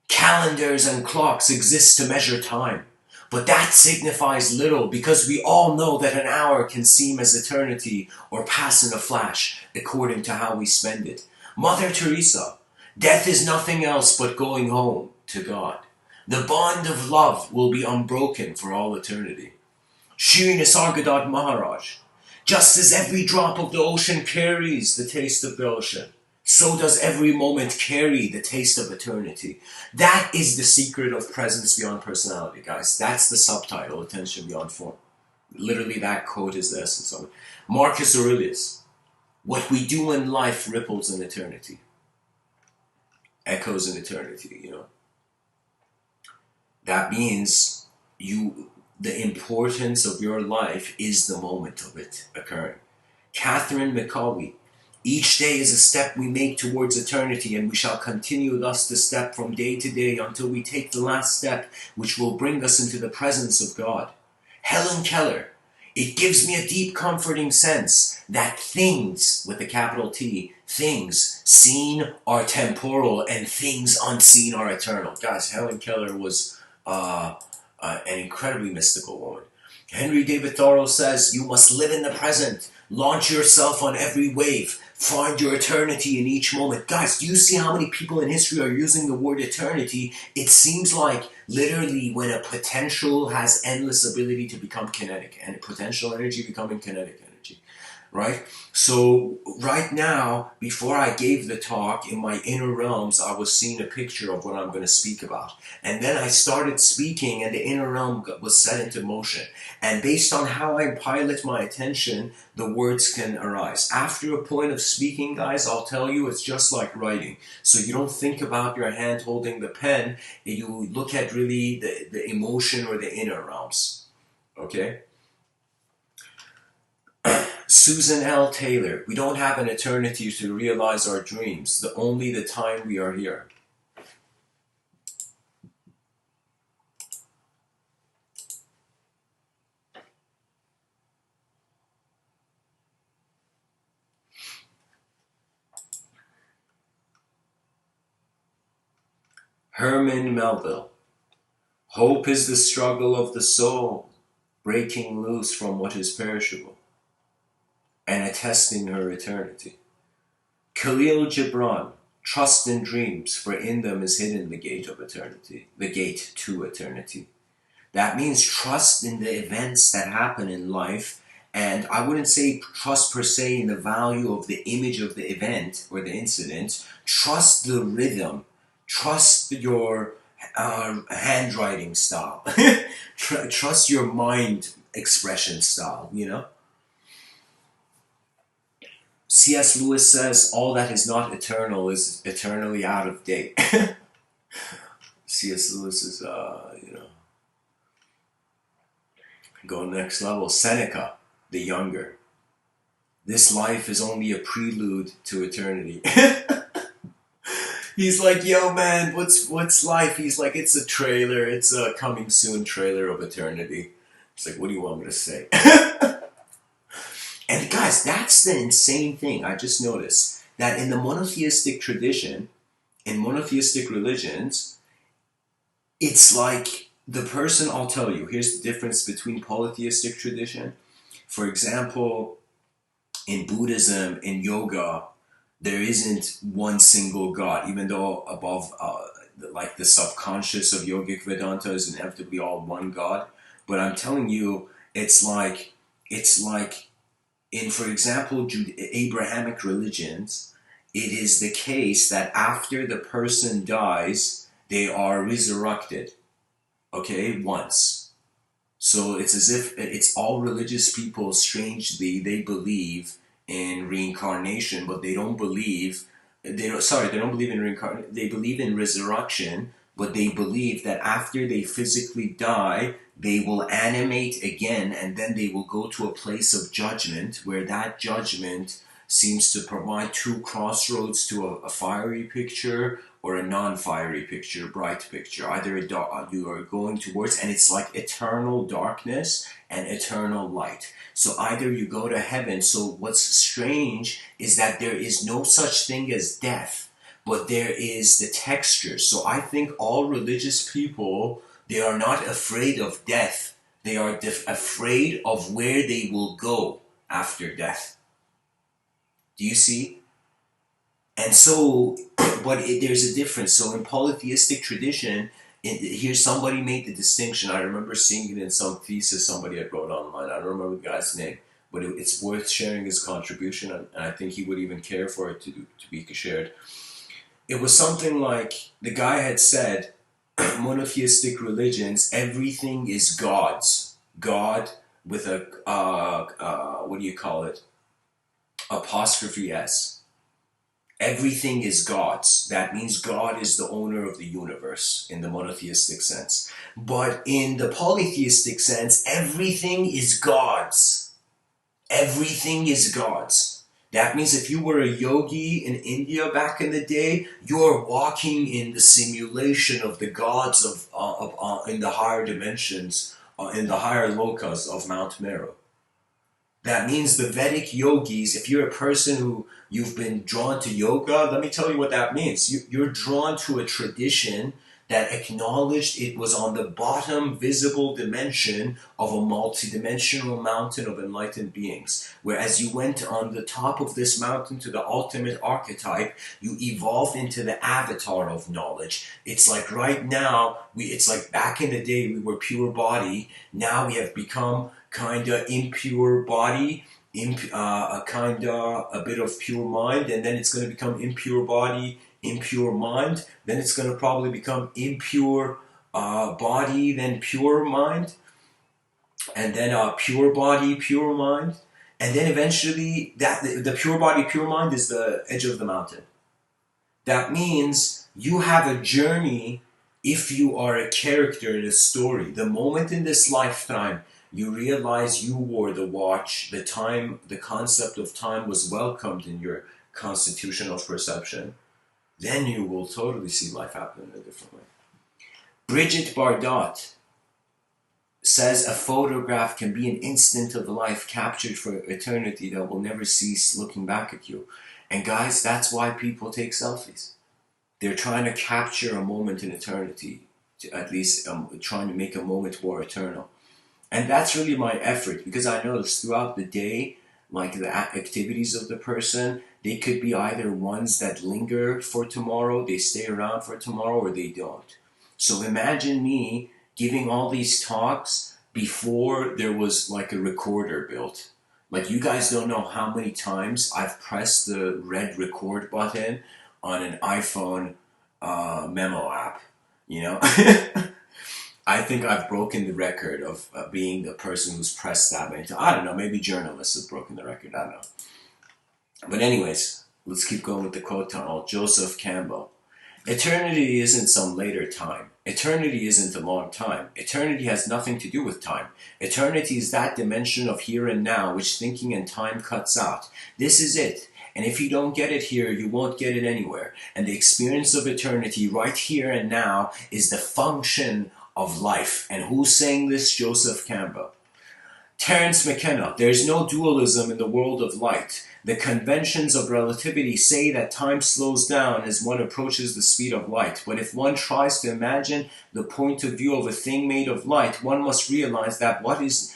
Speaker 1: Calendars and clocks exist to measure time. But that signifies little because we all know that an hour can seem as eternity or pass in a flash according to how we spend it. Mother Teresa. Death is nothing else but going home to God. The bond of love will be unbroken for all eternity. Shri Nisargadatta Maharaj. Just as every drop of the ocean carries the taste of the ocean, so does every moment carry the taste of eternity. That is the secret of presence beyond personality, guys. That's the subtitle, attention beyond form. Literally, that quote is the essence of it. Marcus Aurelius. What we do in life ripples in eternity. Echoes in eternity, you know. That means the importance of your life is the moment of it occurring. Catherine McCauley. Each day is a step we make towards eternity, and we shall continue thus to step from day to day until we take the last step, which will bring us into the presence of God. Helen Keller. It gives me a deep comforting sense that things, with a capital T, things seen are temporal and things unseen are eternal. Guys, Helen Keller was an incredibly mystical woman. Henry David Thoreau says, you must live in the present. Launch yourself on every wave. Find your eternity in each moment. Guys, do you see how many people in history are using the word eternity? It seems like literally when a potential has endless ability to become kinetic, and potential energy becoming kinetic energy, right? So right now, before I gave the talk, in my inner realms, I was seeing a picture of what I'm going to speak about. And then I started speaking and the inner realm was set into motion. And based on how I pilot my attention, the words can arise. After a point of speaking, guys, I'll tell you, it's just like writing. So you don't think about your hand holding the pen, you look at really the emotion or the inner realms. Okay? Susan L. Taylor. We don't have an eternity to realize our dreams, only the time we are here. Herman Melville. Hope is the struggle of the soul, breaking loose from what is perishable and attesting her eternity. Khalil Gibran. Trust in dreams, for in them is hidden the gate of eternity, the gate to eternity. That means trust in the events that happen in life, and I wouldn't say trust per se in the value of the image of the event or the incident. Trust the rhythm. Trust your handwriting style. Trust your mind expression style, you know? C.S. Lewis says, all that is not eternal is eternally out of date. C.S. Lewis is, go next level. Seneca, the younger. This life is only a prelude to eternity. He's like, yo man, what's life? He's like, it's a trailer. It's a coming soon trailer of eternity. It's like, what do you want me to say? And guys, that's the insane thing. I just noticed that in the monotheistic tradition, in monotheistic religions, it's like the person, I'll tell you, here's the difference between polytheistic tradition. For example, in Buddhism, in yoga, there isn't one single God, even though above, like the subconscious of yogic Vedanta is inevitably all one God. But I'm telling you, it's like in, for example, Abrahamic religions, it is the case that after the person dies, they are resurrected, okay, once. So it's as if it's all religious people, strangely, they believe in reincarnation, but they don't believe, they don't believe in reincarnation, they believe in resurrection, but they believe that after they physically die, they will animate again, and then they will go to a place of judgment, where that judgment seems to provide two crossroads to a fiery picture or a non-fiery picture, bright picture. Either you are going towards, and it's like eternal darkness and eternal light. So either you go to heaven. So what's strange is that there is no such thing as death, but there is the texture. So I think all religious people, they are not afraid of death. They are afraid of where they will go after death. Do you see? And so, but there's a difference. So in polytheistic tradition, here somebody made the distinction. I remember seeing it in some thesis somebody had wrote online. I don't remember the guy's name, but it's worth sharing his contribution, and I think he would even care for it to be shared. It was something like, the guy had said, monotheistic religions, everything is God's. God with a, what do you call it? Apostrophe S. Everything is God's. That means God is the owner of the universe in the monotheistic sense. But in the polytheistic sense, everything is God's. Everything is God's. That means if you were a yogi in India back in the day, you're walking in the simulation of the gods in the higher dimensions, in the higher lokas of Mount Meru. That means the Vedic yogis, if you're a person who you've been drawn to yoga, let me tell you what that means. You're drawn to a tradition that acknowledged it was on the bottom visible dimension of a multidimensional mountain of enlightened beings. Whereas you went on the top of this mountain to the ultimate archetype, you evolved into the avatar of knowledge. It's like right now, it's like back in the day we were pure body, now we have become kinda impure body, kinda a bit of pure mind, and then it's going to become impure body, impure mind, then it's going to probably become impure body, then pure mind, and then pure body, pure mind, and then eventually that the pure body, pure mind is the edge of the mountain. That means you have a journey if you are a character in a story. The moment in this lifetime you realize you wore the watch, the time, the concept of time was welcomed in your constitutional perception, then you will totally see life happen in a different way. Bridget Bardot says a photograph can be an instant of life captured for eternity that will never cease looking back at you. And guys, that's why people take selfies. They're trying to capture a moment in eternity, at least trying to make a moment more eternal. And that's really my effort, because I notice throughout the day, like the activities of the person, they could be either ones that linger for tomorrow, they stay around for tomorrow, or they don't. So imagine me giving all these talks before there was like a recorder built. Like, you guys don't know how many times I've pressed the red record button on an iPhone memo app, you know? I think I've broken the record of being the person who's pressed that many times. I don't know, maybe journalists have broken the record, I don't know. But anyways, let's keep going with the quote tunnel. Joseph Campbell. Eternity isn't some later time. Eternity isn't a long time. Eternity has nothing to do with time. Eternity is that dimension of here and now which thinking and time cuts out. This is it. And if you don't get it here, you won't get it anywhere. And the experience of eternity right here and now is the function of life. And who's saying this? Joseph Campbell. Terence McKenna. There is no dualism in the world of light. The conventions of relativity say that time slows down as one approaches the speed of light. But if one tries to imagine the point of view of a thing made of light, one must realize that what is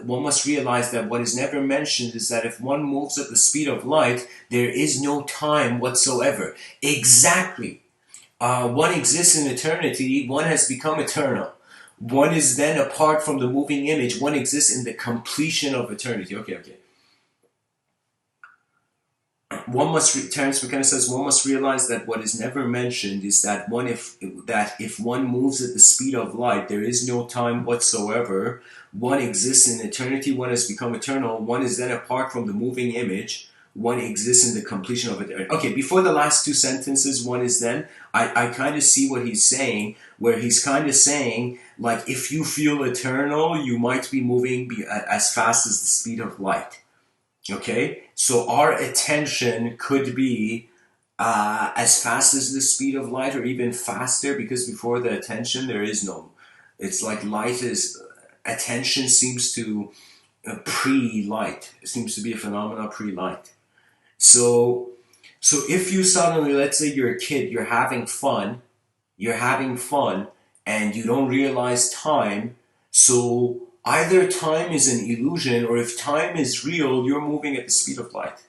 Speaker 1: one must realize that what is never mentioned is that if one moves at the speed of light, there is no time whatsoever. Exactly. One exists in eternity, one has become eternal. One is then apart from the moving image, one exists in the completion of eternity. Okay. Terence McKenna says, one must realize that what is never mentioned is that if one moves at the speed of light, there is no time whatsoever. One exists in eternity, one has become eternal, one is then apart from the moving image, one exists in the completion of it. Okay, before the last two sentences, one is then, I kind of see what he's saying, where he's kind of saying, like, if you feel eternal, you might be moving as fast as the speed of light. Okay, so our attention could be as fast as the speed of light, or even faster, because before the attention there is no. It's like light is attention seems to pre-light. It seems to be a phenomenon pre-light. So, so if you suddenly, let's say you're a kid, you're having fun, and you don't realize time. So either time is an illusion, or if time is real, you're moving at the speed of light.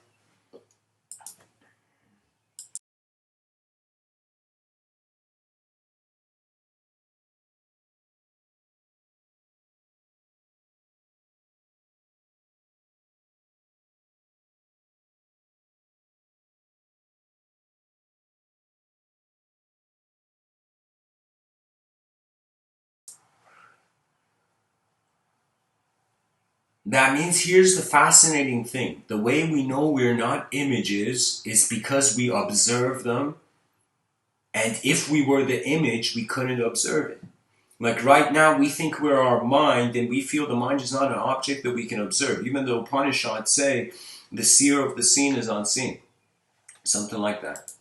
Speaker 1: That means here's the fascinating thing. The way we know we're not images is because we observe them, and if we were the image, we couldn't observe it. Like right now, we think we're our mind, and we feel the mind is not an object that we can observe, even though Upanishads say the seer of the seen is unseen. Something like that.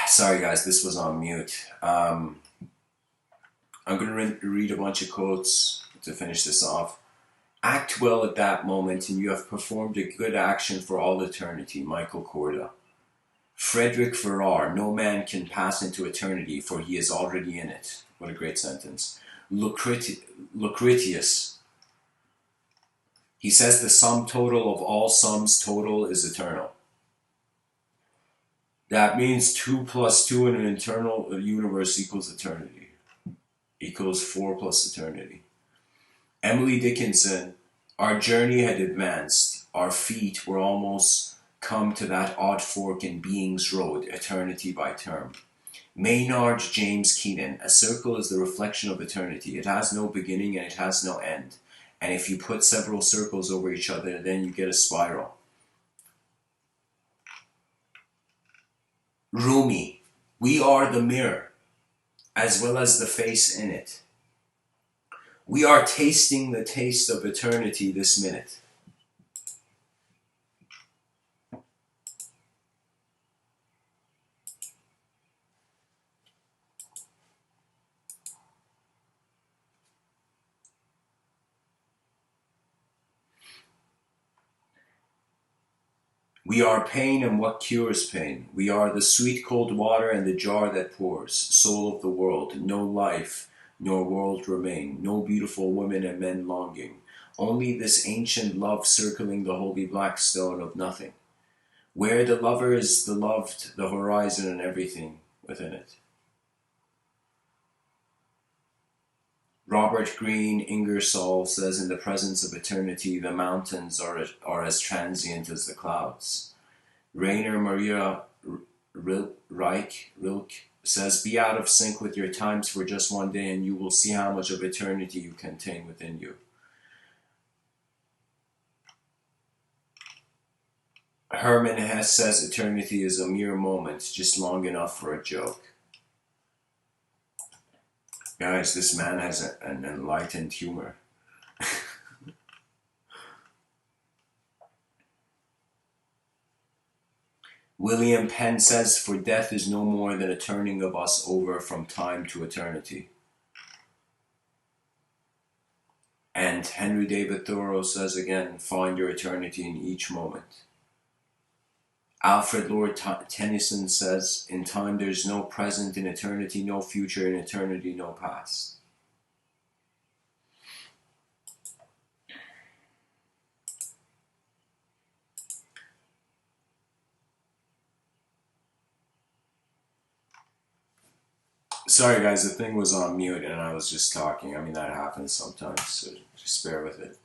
Speaker 1: Sorry guys, this was on mute. I'm going to read a bunch of quotes to finish this off. Act well at that moment and you have performed a good action for all eternity. Michael Korda. Frederick Farrar. No man can pass into eternity for he is already in it. What a great sentence. Lucretius. He says the sum total of all sums total is eternal. That means 2 plus 2 in an eternal universe equals eternity. Equals 4 plus eternity. Emily Dickinson. Our journey had advanced. Our feet were almost come to that odd fork in being's road, eternity by term. Maynard James Keenan. A circle is the reflection of eternity. It has no beginning and it has no end. And if you put several circles over each other, then you get a spiral. Rumi. We are the mirror, as well as the face in it. We are tasting the taste of eternity this minute. We are pain and what cures pain. We are the sweet cold water and the jar that pours. Soul of the world, no life nor world remain. No beautiful women and men longing. Only this ancient love circling the holy black stone of nothing. Where the lover is the loved, the horizon and everything within it. Robert Greene Ingersoll says in the presence of eternity, the mountains are as transient as the clouds. Rainer Maria Rilke says, be out of sync with your times for just one day and you will see how much of eternity you contain within you. Hermann Hesse says eternity is a mere moment, just long enough for a joke. Guys, this man has an enlightened humor. William Penn says, for death is no more than a turning of us over from time to eternity. And Henry David Thoreau says again, find your eternity in each moment. Alfred Lord Tennyson says, in time there's no present, in eternity no future, in eternity no past. Sorry guys, the thing was on mute and I was just talking. I mean, that happens sometimes, so just bear with it.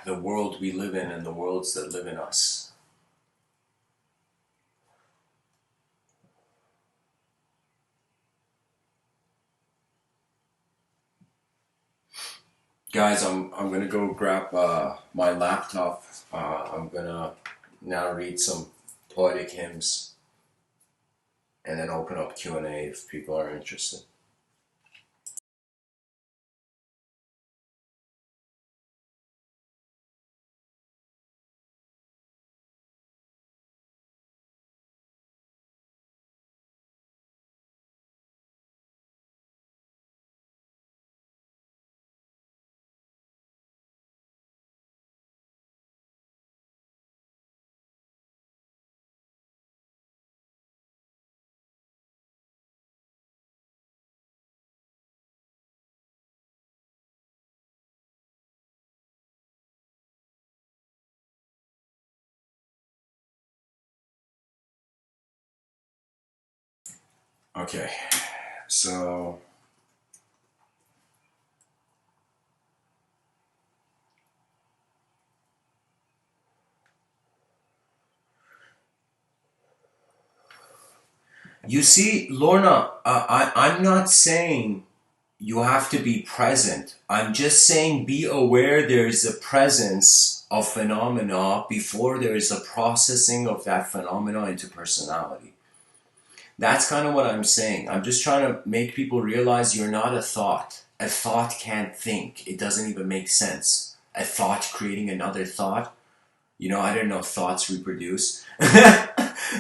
Speaker 1: The world we live in and the worlds that live in us. Guys, I'm gonna go grab my laptop. I'm gonna now read some poetic hymns and then open up Q&A if people are interested. Okay, so you see, Lorna, I'm not saying you have to be present. I'm just saying be aware there's a presence of phenomena before there is a processing of that phenomena into personality. That's kind of what I'm saying. I'm just trying to make people realize you're not a thought. A thought can't think. It doesn't even make sense. A thought creating another thought. You know, I don't know, thoughts reproduce.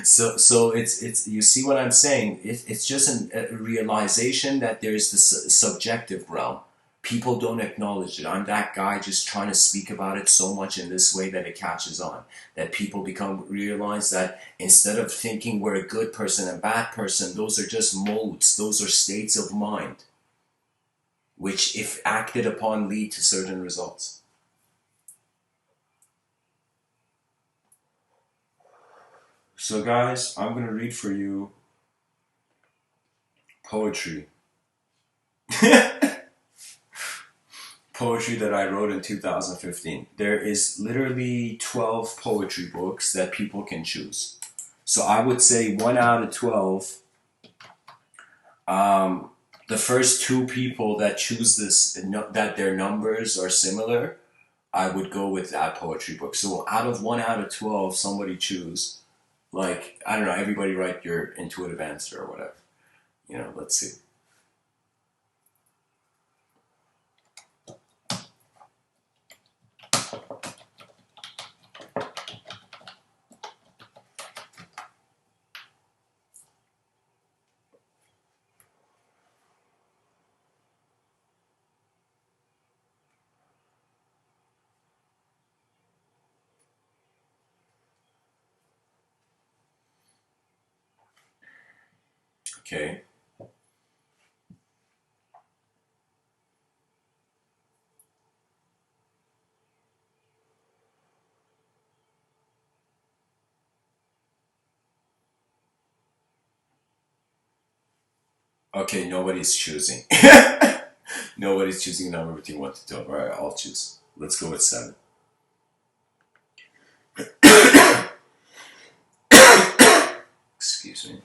Speaker 1: So it's you see what I'm saying? It's just a realization that there's this subjective realm. People don't acknowledge it. I'm that guy just trying to speak about it so much in this way that it catches on. That people realize that instead of thinking we're a good person and bad person, those are just modes. Those are states of mind, which if acted upon lead to certain results. So guys, I'm going to read for you poetry. Poetry that I wrote in 2015. There is literally 12 poetry books that people can choose. So I would say 1 out of 12, the first 2 people that choose this, that their numbers are similar, I would go with that poetry book. So out of 1 out of 12, somebody choose. Like, I don't know, everybody write your intuitive answer or whatever. You know, let's see. Okay. Okay, nobody's choosing. Nobody's choosing a number between 1 to 12. Alright, I'll choose. Let's go with 7. Excuse me.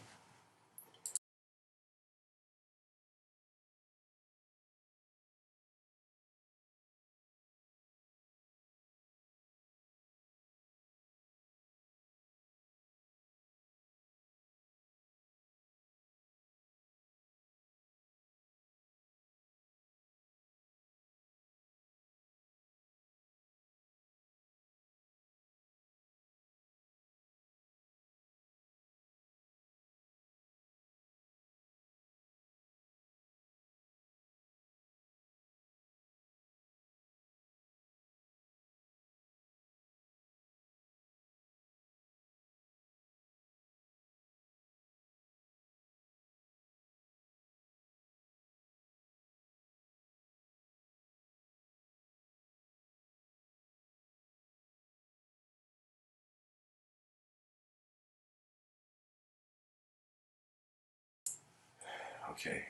Speaker 1: Okay.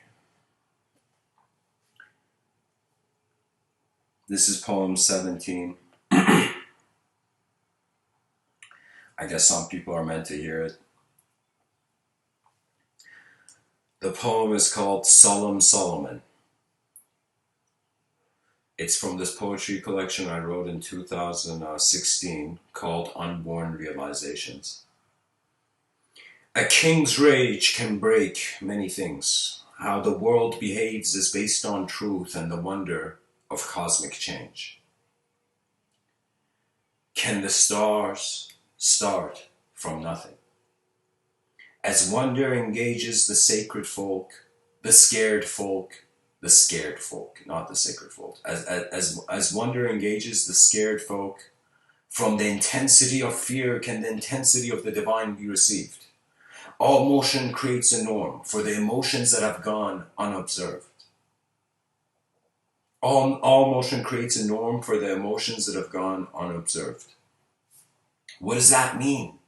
Speaker 1: This is poem 17. I guess some people are meant to hear it. The poem is called Solemn Solomon. It's from this poetry collection I wrote in 2016 called Unborn Realizations. A king's rage can break many things. How the world behaves is based on truth and the wonder of cosmic change. Can the stars start from nothing? As wonder engages the sacred folk, the scared folk, not the sacred folk. As wonder engages the scared folk, from the intensity of fear can the intensity of the divine be received. All motion creates a norm for the emotions that have gone unobserved. All motion creates a norm for the emotions that have gone unobserved. What does that mean?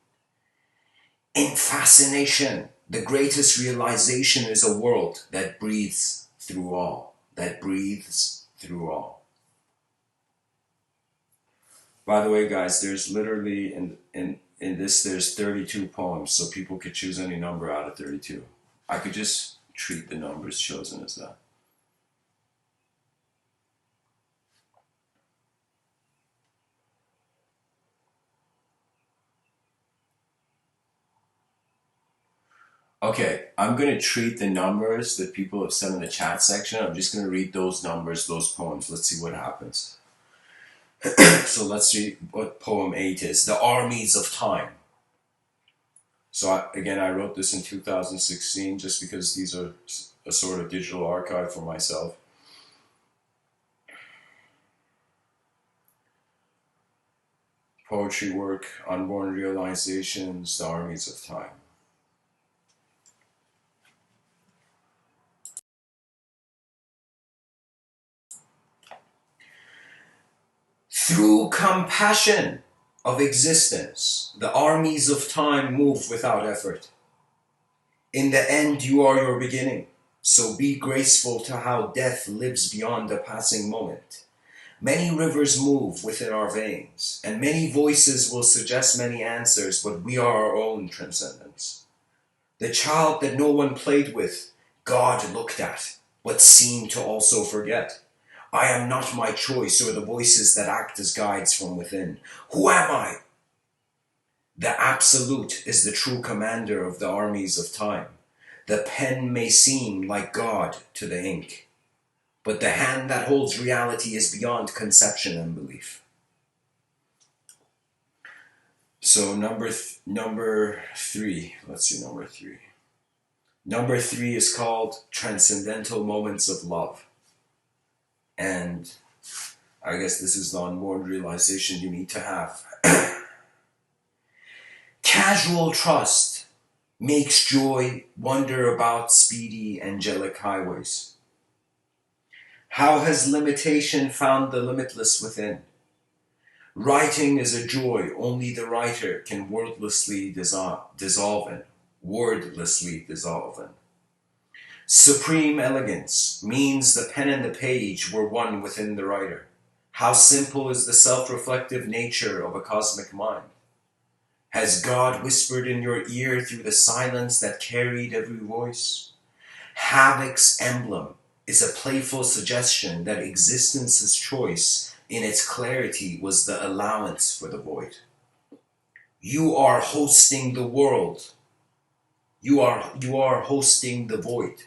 Speaker 1: In fascination, the greatest realization is a world that breathes through all. That breathes through all. By the way, guys, there's literally in this there's 32 poems, so people could choose any number out of 32. I could just treat the numbers chosen as that. Okay, I'm going to treat the numbers that people have said in the chat section. I'm just going to read those numbers, those poems. Let's see what happens. So let's see what poem 8 is. The Armies of Time. So I wrote this in 2016 just because these are a sort of digital archive for myself. Poetry work, unborn realizations, the armies of time. Through compassion of existence, the armies of time move without effort. In the end, you are your beginning, so be graceful to how death lives beyond a passing moment. Many rivers move within our veins, and many voices will suggest many answers, but we are our own transcendence. The child that no one played with, God looked at, but seemed to also forget. I am not my choice or the voices that act as guides from within. Who am I? The Absolute is the true commander of the armies of time. The pen may seem like God to the ink, but the hand that holds reality is beyond conception and belief. So number 3, let's see number 3. Number 3 is called Transcendental Moments of Love. And I guess this is the unborn realization you need to have. Casual trust makes joy wander about speedy angelic highways. How has limitation found the limitless within? Writing is a joy only the writer can wordlessly dissolve in. Wordlessly dissolve in. Supreme elegance means the pen and the page were one within the writer. How simple is the self-reflective nature of a cosmic mind? Has God whispered in your ear through the silence that carried every voice? Havoc's emblem is a playful suggestion that existence's choice in its clarity was the allowance for the void. You are hosting the world. You are hosting the void.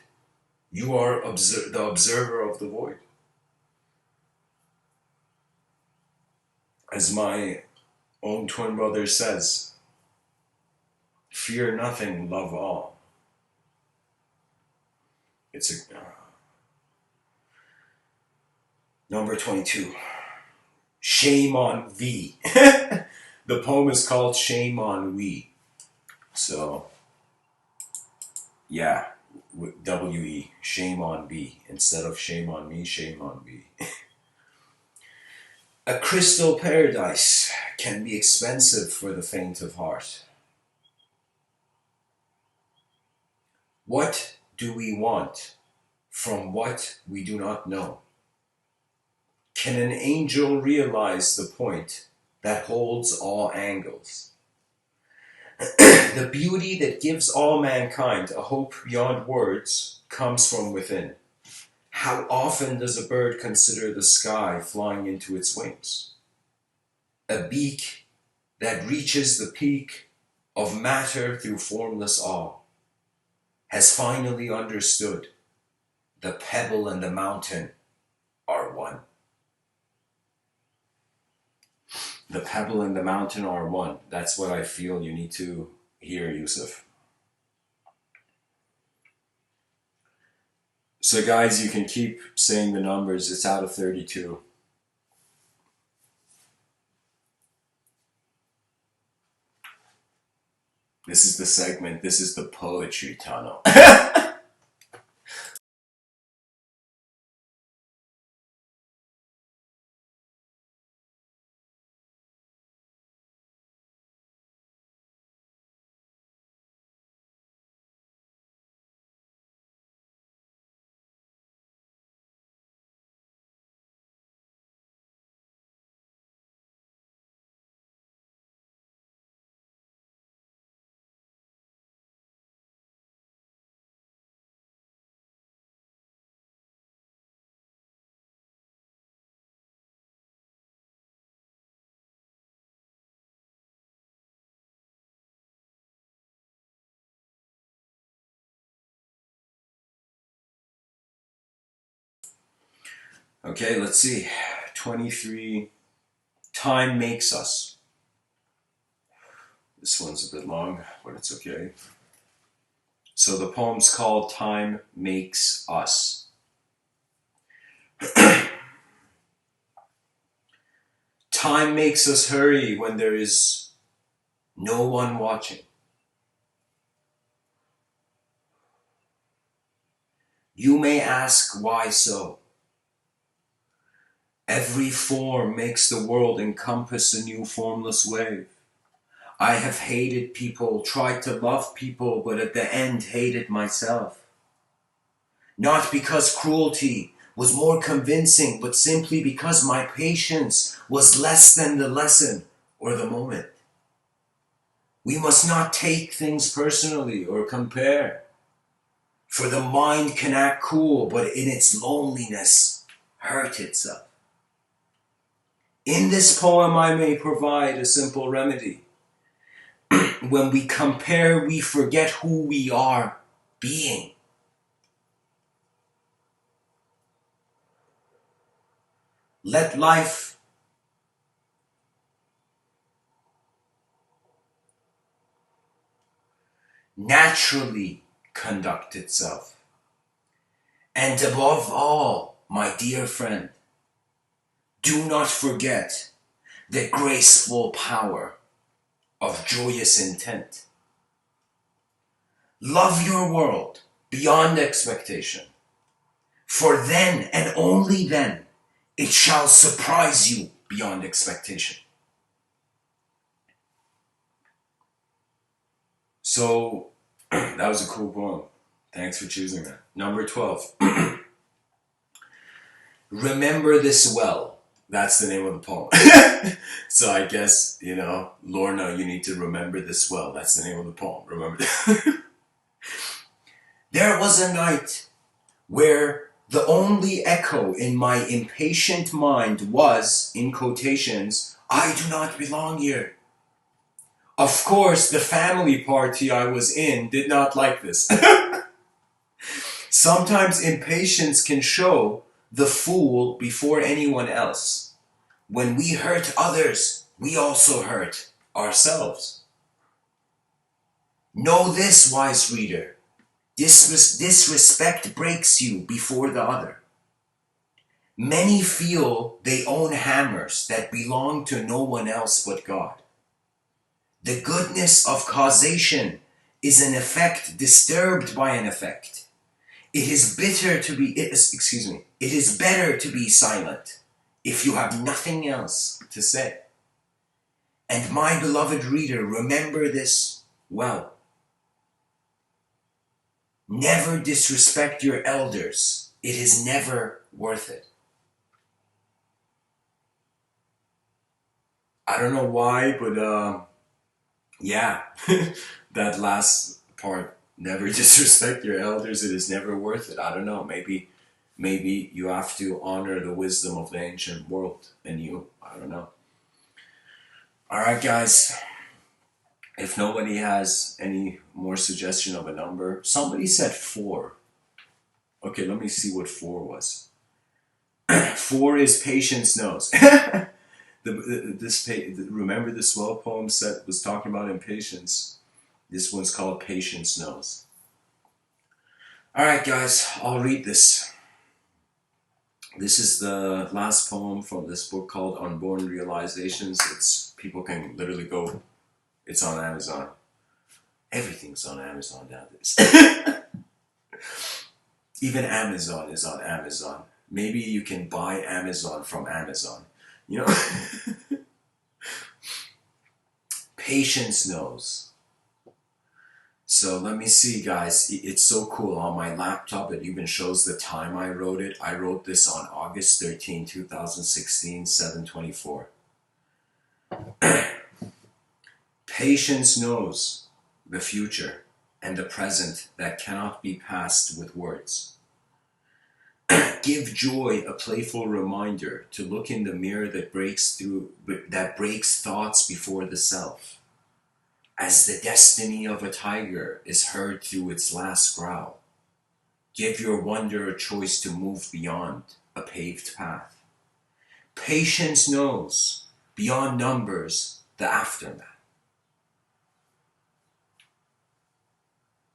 Speaker 1: You are the observer of the void. As my own twin brother says, fear nothing, love all. It's a number 22. Shame on V. The poem is called Shame on We. So, yeah, W-E, shame on B. Instead of shame on me, shame on B. A crystal paradise can be expensive for the faint of heart. What do we want from what we do not know? Can an angel realize the point that holds all angles? The beauty that gives all mankind a hope beyond words comes from within. How often does a bird consider the sky flying into its wings? A beak that reaches the peak of matter through formless awe has finally understood the pebble and the mountain are one. The pebble and the mountain are one. That's what I feel you need to hear, Yusuf. So guys, you can keep saying the numbers. It's out of 32. This is the segment. This is the poetry tunnel. Okay, let's see. 23. Time makes us. This one's a bit long, but it's okay. So the poem's called Time Makes Us. Time makes us hurry when there is no one watching. You may ask why so. Every form makes the world encompass a new formless wave. I have hated people, tried to love people, but at the end hated myself. Not because cruelty was more convincing, but simply because my patience was less than the lesson or the moment. We must not take things personally or compare, for the mind can act cool, but in its loneliness hurt itself. In this poem I may provide a simple remedy. When we compare, we forget who we are being. Let life naturally conduct itself. And above all, my dear friend, do not forget the graceful power of joyous intent. Love your world beyond expectation, for then and only then it shall surprise you beyond expectation. So that was a cool poem. Thanks for choosing that. Number 12. Remember this well. That's the name of the poem. So I guess, Lorna, you need to remember this well. That's the name of the poem. Remember this. There was a night where the only echo in my impatient mind was, in quotations, I do not belong here. Of course, the family party I was in did not like this. Sometimes impatience can show the fool before anyone else. When we hurt others, we also hurt ourselves. Know this, wise reader. Disrespect breaks you before the other. Many feel they own hammers that belong to no one else but God. The goodness of causation is an effect disturbed by an effect. It is better to be silent if you have nothing else to say. And my beloved reader, remember this well. Never disrespect your elders. It is never worth it. I don't know why, but yeah, that last part, never disrespect your elders, it is never worth it. I don't know, maybe you have to honor the wisdom of the ancient world and you, I don't know. Alright guys, if nobody has any more suggestion of a number, somebody said 4. Okay, let me see what 4 was. 4 is Patience Knows. Remember the Swell poem set was talking about impatience. This one's called Patience Knows. Alright guys, I'll read this. This is the last poem from this book called Unborn Realizations. People can literally go, it's on Amazon. Everything's on Amazon nowadays. Even Amazon is on Amazon. Maybe you can buy Amazon from Amazon. Patience Knows. So let me see guys, it's so cool. On my laptop it even shows the time I wrote it. I wrote this on August 13, 2016, 7:24. Patience knows the future and the present that cannot be passed with words. Give joy a playful reminder to look in the mirror that breaks thoughts before the self. As the destiny of a tiger is heard through its last growl, give your wonder a choice to move beyond a paved path. Patience knows beyond numbers the aftermath.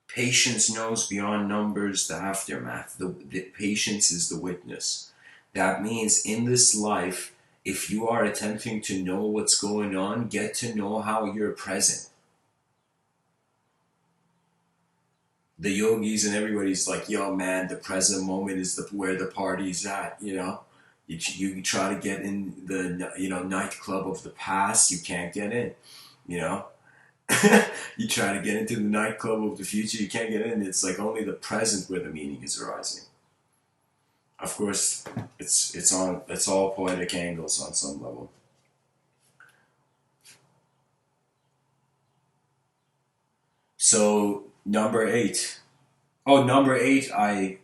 Speaker 1: Patience knows beyond numbers the aftermath. The patience is the witness. That means in this life, if you are attempting to know what's going on, get to know how you're present. The yogis and everybody's like, yo man, the present moment is where the party's at, you know? You try to get in the nightclub of the past, you can't get in, you know? You try to get into the nightclub of the future, you can't get in. It's like only the present where the meaning is arising. Of course, it's all poetic angles on some level. So number 8. Oh, number 8. I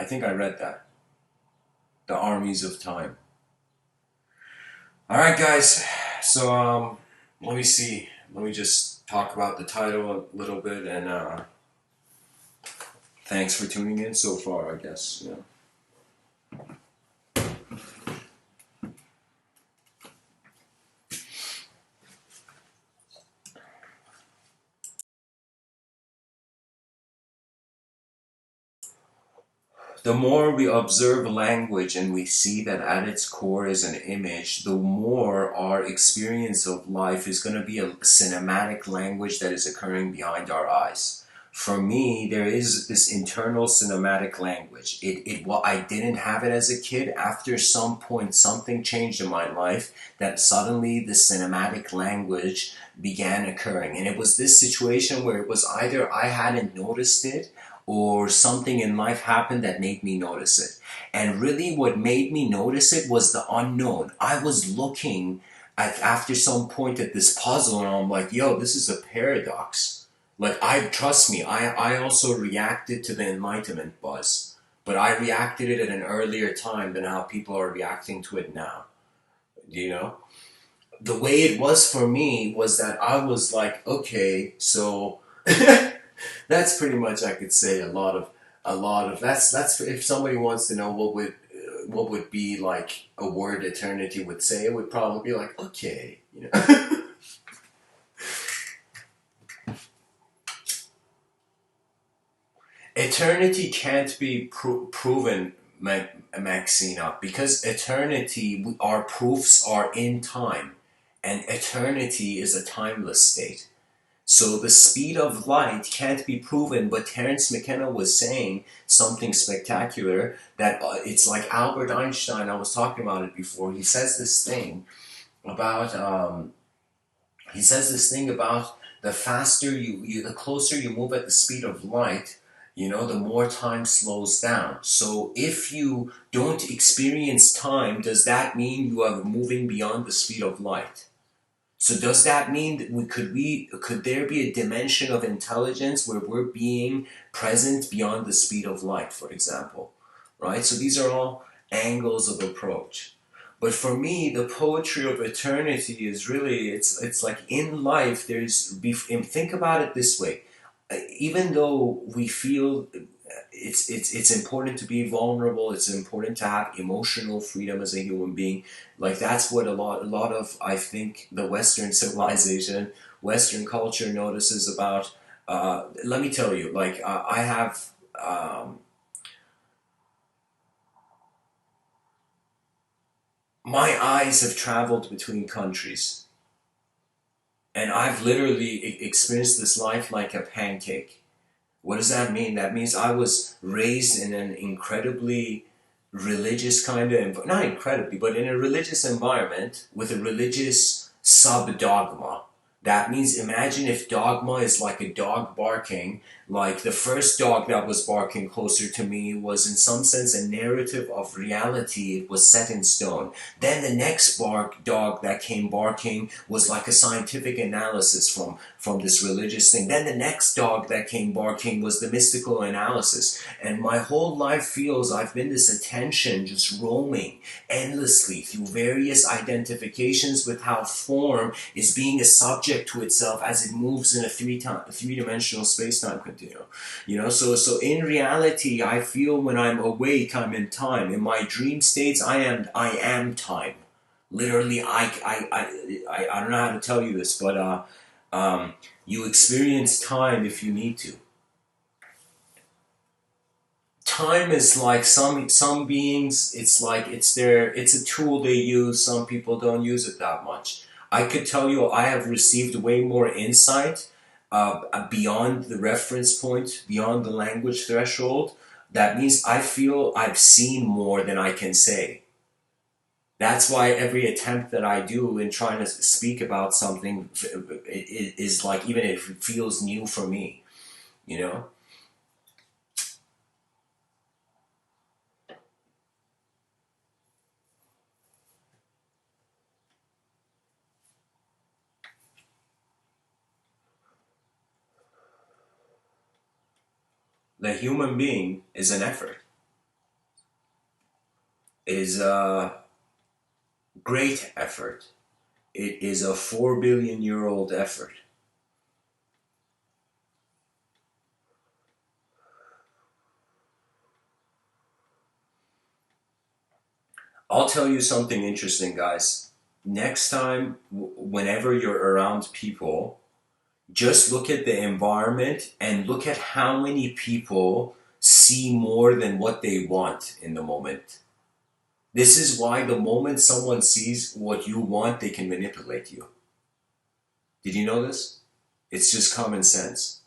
Speaker 1: think I read that. The Armies of Time. All right, guys. So let me see. Let me just talk about the title a little bit, and thanks for tuning in so far, I guess. Yeah. The more we observe language and we see that at its core is an image, the more our experience of life is going to be a cinematic language that is occurring behind our eyes. For me, there is this internal cinematic language. I didn't have it as a kid. After some point, something changed in my life that suddenly the cinematic language began occurring. And it was this situation where it was either I hadn't noticed it or something in life happened that made me notice it. And really what made me notice it was the unknown. I was looking after some point at this puzzle and I'm like, yo, this is a paradox. Like, trust me, I also reacted to the enlightenment buzz, but I reacted it at an earlier time than how people are reacting to it now. You know? The way it was for me was that I was like, okay, so that's pretty much, I could say, a lot of that's if somebody wants to know what would be like a word eternity would say, it would probably be like, okay, you know. Eternity can't be proven, Maxina, because eternity, our proofs are in time, and eternity is a timeless state. So the speed of light can't be proven, but Terence McKenna was saying something spectacular that it's like Albert Einstein. I was talking about it before. He says this thing about the faster the closer you move at the speed of light, the more time slows down. So if you don't experience time, does that mean you are moving beyond the speed of light? So does that mean that could there be a dimension of intelligence where we're being present beyond the speed of light, for example, right? So these are all angles of approach. But for me, the poetry of eternity is really, it's like in life, think about it this way. Even though we feel it's important to be vulnerable, it's important to have emotional freedom as a human being. Like that's what a lot of, I think, the Western civilization, Western culture notices about. Let me tell you, like I have. My eyes have traveled between countries, and I've literally experienced this life like a pancake. What does that mean? That means I was raised in an incredibly religious kind of, not incredibly, but in a religious environment with a religious sub-dogma. That means imagine if dogma is like a dog barking, like the first dog that was barking closer to me was in some sense a narrative of reality. It was set in stone. Then the next dog that came barking was like a scientific analysis from this religious thing. Then the next dog that came barking was the mystical analysis. And my whole life feels I've been this attention just roaming endlessly through various identifications with how form is being a subject subject to itself as it moves in a three-dimensional space-time continuum. You know, so in reality, I feel when I'm awake, I'm in time. In my dream states, I am time. Literally, I don't know how to tell you this, but you experience time if you need to. Time is like some beings, it's like it's a tool they use. Some people don't use it that much. I could tell you I have received way more insight beyond the reference point, beyond the language threshold. That means I feel I've seen more than I can say. That's why every attempt that I do in trying to speak about something is like, even if it feels new for me, you know? The human being is an effort. It is a great effort. It is a 4 billion-year-old effort. I'll tell you something interesting, guys. Next time, whenever you're around people, just look at the environment and look at how many people see more than what they want in the moment. This is why the moment someone sees what you want, they can manipulate you. Did you know this? It's just common sense.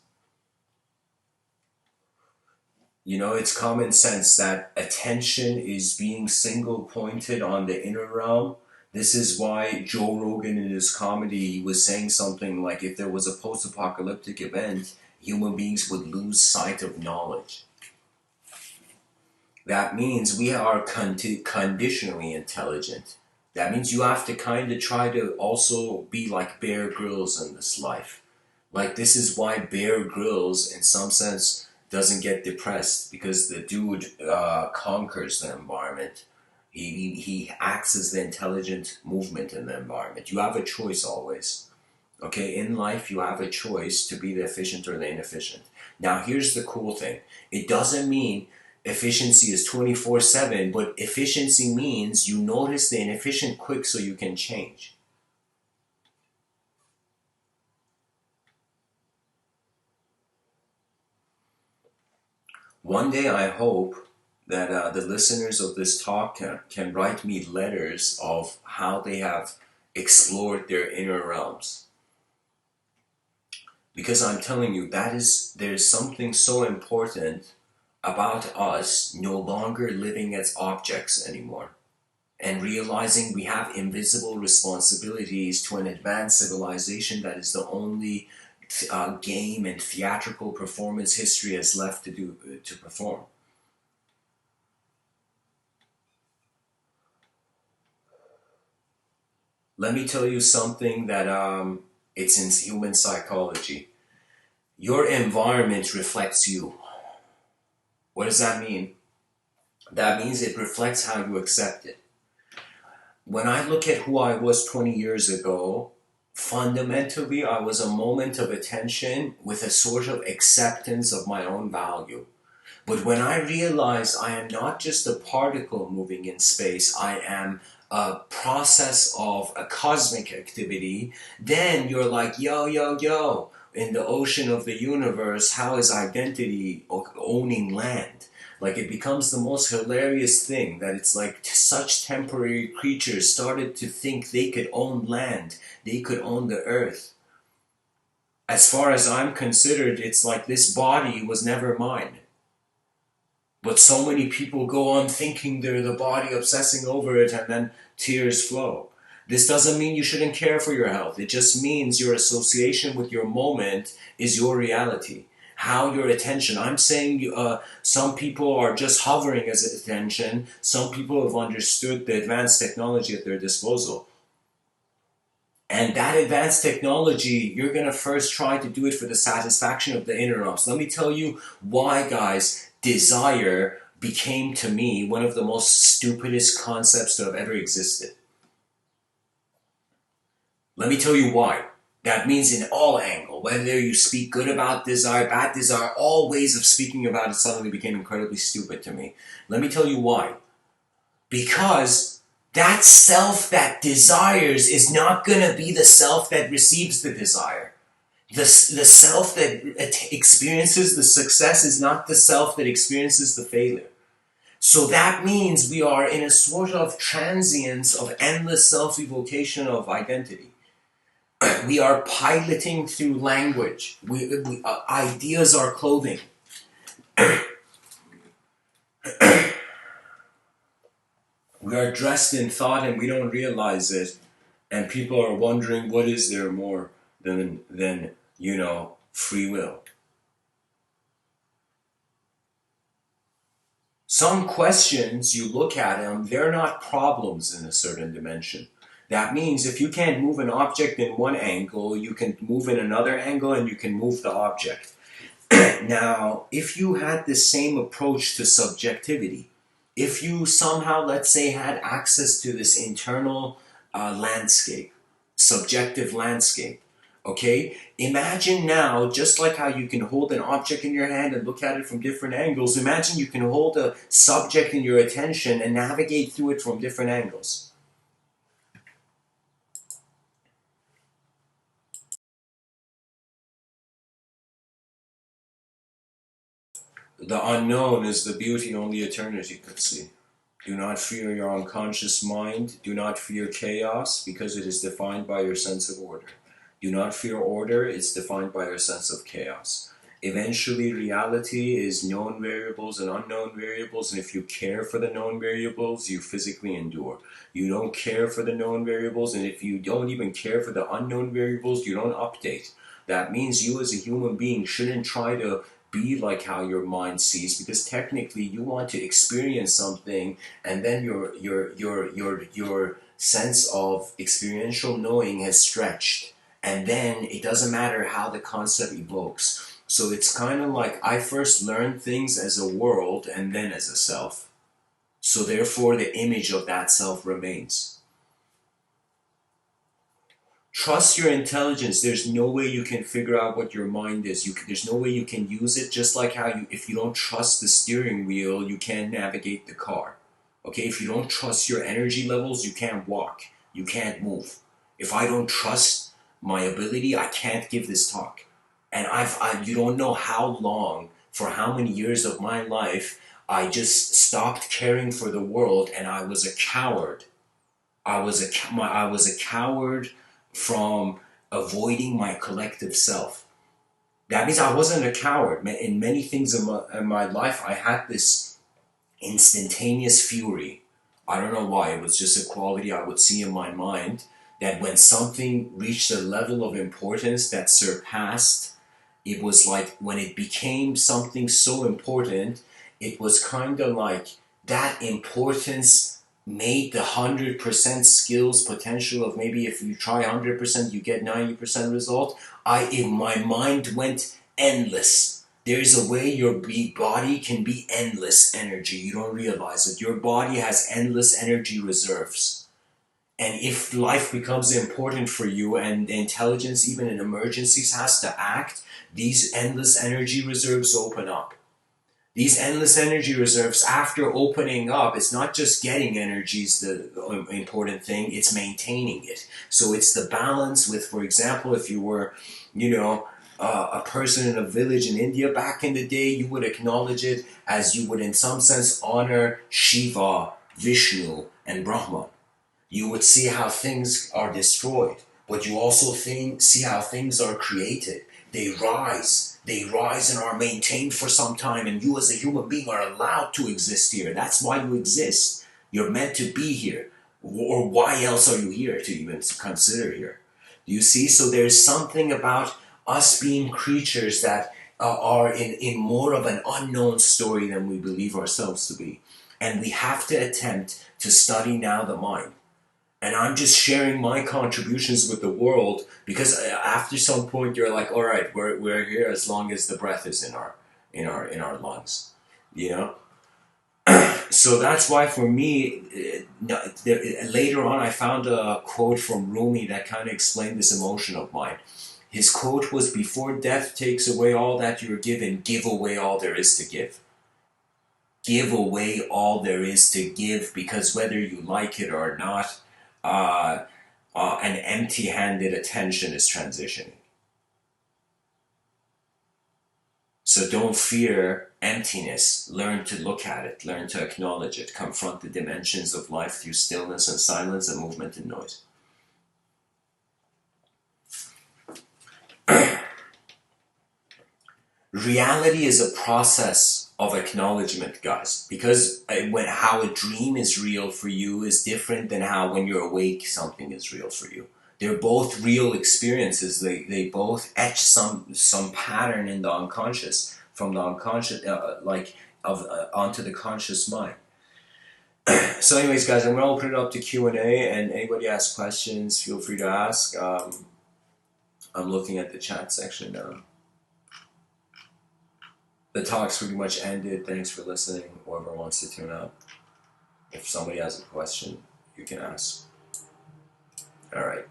Speaker 1: You know, it's common sense that attention is being single pointed on the inner realm. This is why Joe Rogan in his comedy was saying something like, if there was a post-apocalyptic event, human beings would lose sight of knowledge. That means we are conditionally intelligent. That means you have to kind of try to also be like Bear Grylls in this life. Like, this is why Bear Grylls, in some sense, doesn't get depressed, because the dude conquers the environment. He acts as the intelligent movement in the environment. You have a choice always. Okay, in life you have a choice to be the efficient or the inefficient. Now here's the cool thing. It doesn't mean efficiency is 24/7, but efficiency means you notice the inefficient quick so you can change. One day I hope that the listeners of this talk can write me letters of how they have explored their inner realms. Because I'm telling you, there's something so important about us no longer living as objects anymore, and realizing we have invisible responsibilities to an advanced civilization that is the only game and theatrical performance history has left to perform. Let me tell you something that it's in human psychology. Your environment reflects you. What does that mean? That means it reflects how you accept it. When I look at who I was 20 years ago, fundamentally I was a moment of attention with a sort of acceptance of my own value. But when I realize I am not just a particle moving in space, I am a process of a cosmic activity, then you're like, yo, yo, yo, in the ocean of the universe, how is identity owning land? Like, it becomes the most hilarious thing that it's like such temporary creatures started to think they could own land, they could own the earth. As far as I'm considered, it's like this body was never mine. But so many people go on thinking they're the body, obsessing over it, and then tears flow. This doesn't mean you shouldn't care for your health. It just means your association with your moment is your reality. How your attention. I'm saying some people are just hovering as attention. Some people have understood the advanced technology at their disposal. And that advanced technology, you're going to first try to do it for the satisfaction of the inner realms. Let me tell you why, guys, desire became to me one of the most stupidest concepts to have ever existed. Let me tell you why. That means in all angle, whether you speak good about desire, bad desire, all ways of speaking about it suddenly became incredibly stupid to me. Let me tell you why. Because that self that desires is not going to be the self that receives the desire. The self that experiences the success is not the self that experiences the failure. So that means we are in a sort of transience of endless self-evocation of identity. We are piloting through language. Ideas are clothing. We are dressed in thought and we don't realize it. And people are wondering, what is there more than free will? Some questions, you look at them, they're not problems in a certain dimension. That means if you can't move an object in one angle, you can move in another angle and you can move the object. Now, if you had the same approach to subjectivity, if you somehow, let's say, had access to this internal landscape, subjective landscape, okay? Imagine now, just like how you can hold an object in your hand and look at it from different angles, imagine you can hold a subject in your attention and navigate through it from different angles. The unknown is the beauty only eternity could see. Do not fear your unconscious mind. Do not fear chaos, because it is defined by your sense of order. Do not fear order, it's defined by your sense of chaos. Eventually, reality is known variables and unknown variables, and if you care for the known variables, you physically endure. You don't care for the known variables, and if you don't even care for the unknown variables, you don't update. That means you as a human being shouldn't try to be like how your mind sees, because technically you want to experience something, and then your sense of experiential knowing has stretched, and then it doesn't matter how the concept evokes. So it's kind of like I first learned things as a world and then as a self. So therefore the image of that self remains. Trust your intelligence. There's no way you can figure out what your mind is. There's no way you can use it, just like how if you don't trust the steering wheel, you can't navigate the car. Okay, if you don't trust your energy levels, you can't walk. You can't move. If I don't trust my ability, I can't give this talk. And you don't know how long, for how many years of my life, I just stopped caring for the world and I was a coward. I was a coward from avoiding my collective self. That means I wasn't a coward. In many things in my life, I had this instantaneous fury. I don't know why. It was just a quality I would see in my mind, that when something reached a level of importance that surpassed, it was like when it became something so important, it was kind of like that importance made the 100% skills potential of, maybe if you try 100%, you get 90% result. In my mind went endless. There's a way your body can be endless energy. You don't realize it. Your body has endless energy reserves. And if life becomes important for you and the intelligence, even in emergencies, has to act, these endless energy reserves open up. These endless energy reserves, after opening up, it's not just getting energy is the important thing, it's maintaining it. So it's the balance with, for example, if you were, a person in a village in India back in the day, you would acknowledge it as you would in some sense honor Shiva, Vishnu, and Brahman. You would see how things are destroyed, but you also see how things are created. They rise and are maintained for some time, and you as a human being are allowed to exist here. That's why you exist. You're meant to be here. Or why else are you here to even consider here? You see, so there's something about us being creatures that are in more of an unknown story than we believe ourselves to be. And we have to attempt to study now the mind. And I'm just sharing my contributions with the world, because after some point you're like, all right, we're here as long as the breath is in our lungs, you know. So that's why for me, later on I found a quote from Rumi that kind of explained this emotion of mine. His quote was, "Before death takes away all that you're given, give away all there is to give." Give away all there is to give, because whether you like it or not, an empty-handed attention is transitioning. So don't fear emptiness. Learn to look at it. Learn to acknowledge it. Confront the dimensions of life through stillness and silence and movement and noise. Reality is a process of acknowledgement, guys. Because how a dream is real for you is different than how when you're awake something is real for you. They're both real experiences. They both etch some pattern in the unconscious, from the unconscious onto the conscious mind. So anyways, guys, I'm going to open it up to Q&A, and anybody has questions, feel free to ask. I'm looking at the chat section now. The talk's pretty much ended. Thanks for listening. Whoever wants to tune out. If somebody has a question, you can ask. All right.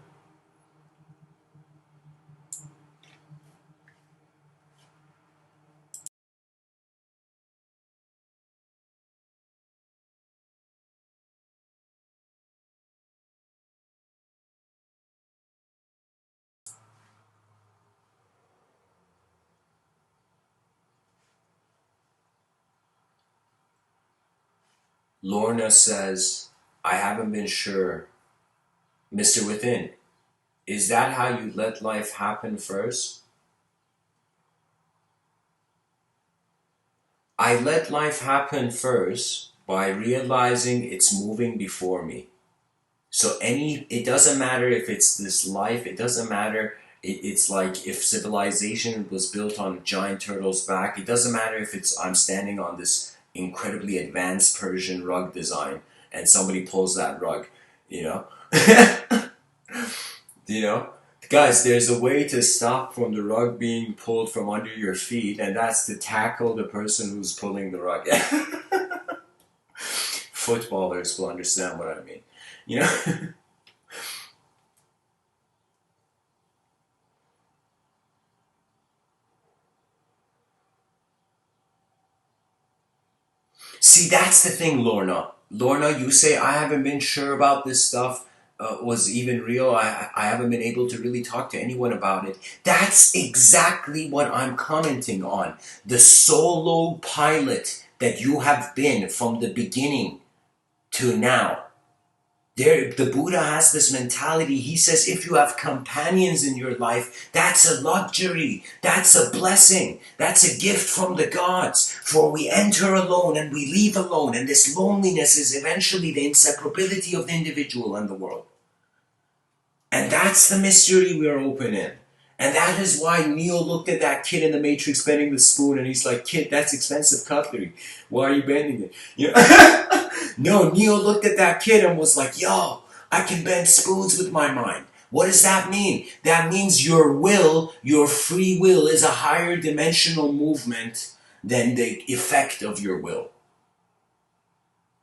Speaker 1: Lorna says, I haven't been sure. Mr. Within, is that how you let life happen first? I let life happen first by realizing it's moving before me. So it doesn't matter if it's this life, it doesn't matter. It's like if civilization was built on a giant turtle's back, it doesn't matter if I'm standing on this incredibly advanced Persian rug design and somebody pulls that rug, you know? You know? Guys, there's a way to stop from the rug being pulled from under your feet, and that's to tackle the person who's pulling the rug. Footballers will understand what I mean. You know? See, that's the thing, Lorna. Lorna, you say, I haven't been sure about this stuff was even real. I haven't been able to really talk to anyone about it. That's exactly what I'm commenting on. The solo pilot that you have been from the beginning to now. The Buddha has this mentality. He says if you have companions in your life, that's a luxury, that's a blessing, that's a gift from the gods. For we enter alone and we leave alone, and this loneliness is eventually the inseparability of the individual and the world. And that's the mystery we are open in. And that is why Neo looked at that kid in the Matrix bending the spoon, and he's like, kid, that's expensive cutlery. Why are you bending it? You know? No, Neo looked at that kid and was like, yo, I can bend spoons with my mind. What does that mean? That means your will, your free will, is a higher dimensional movement than the effect of your will.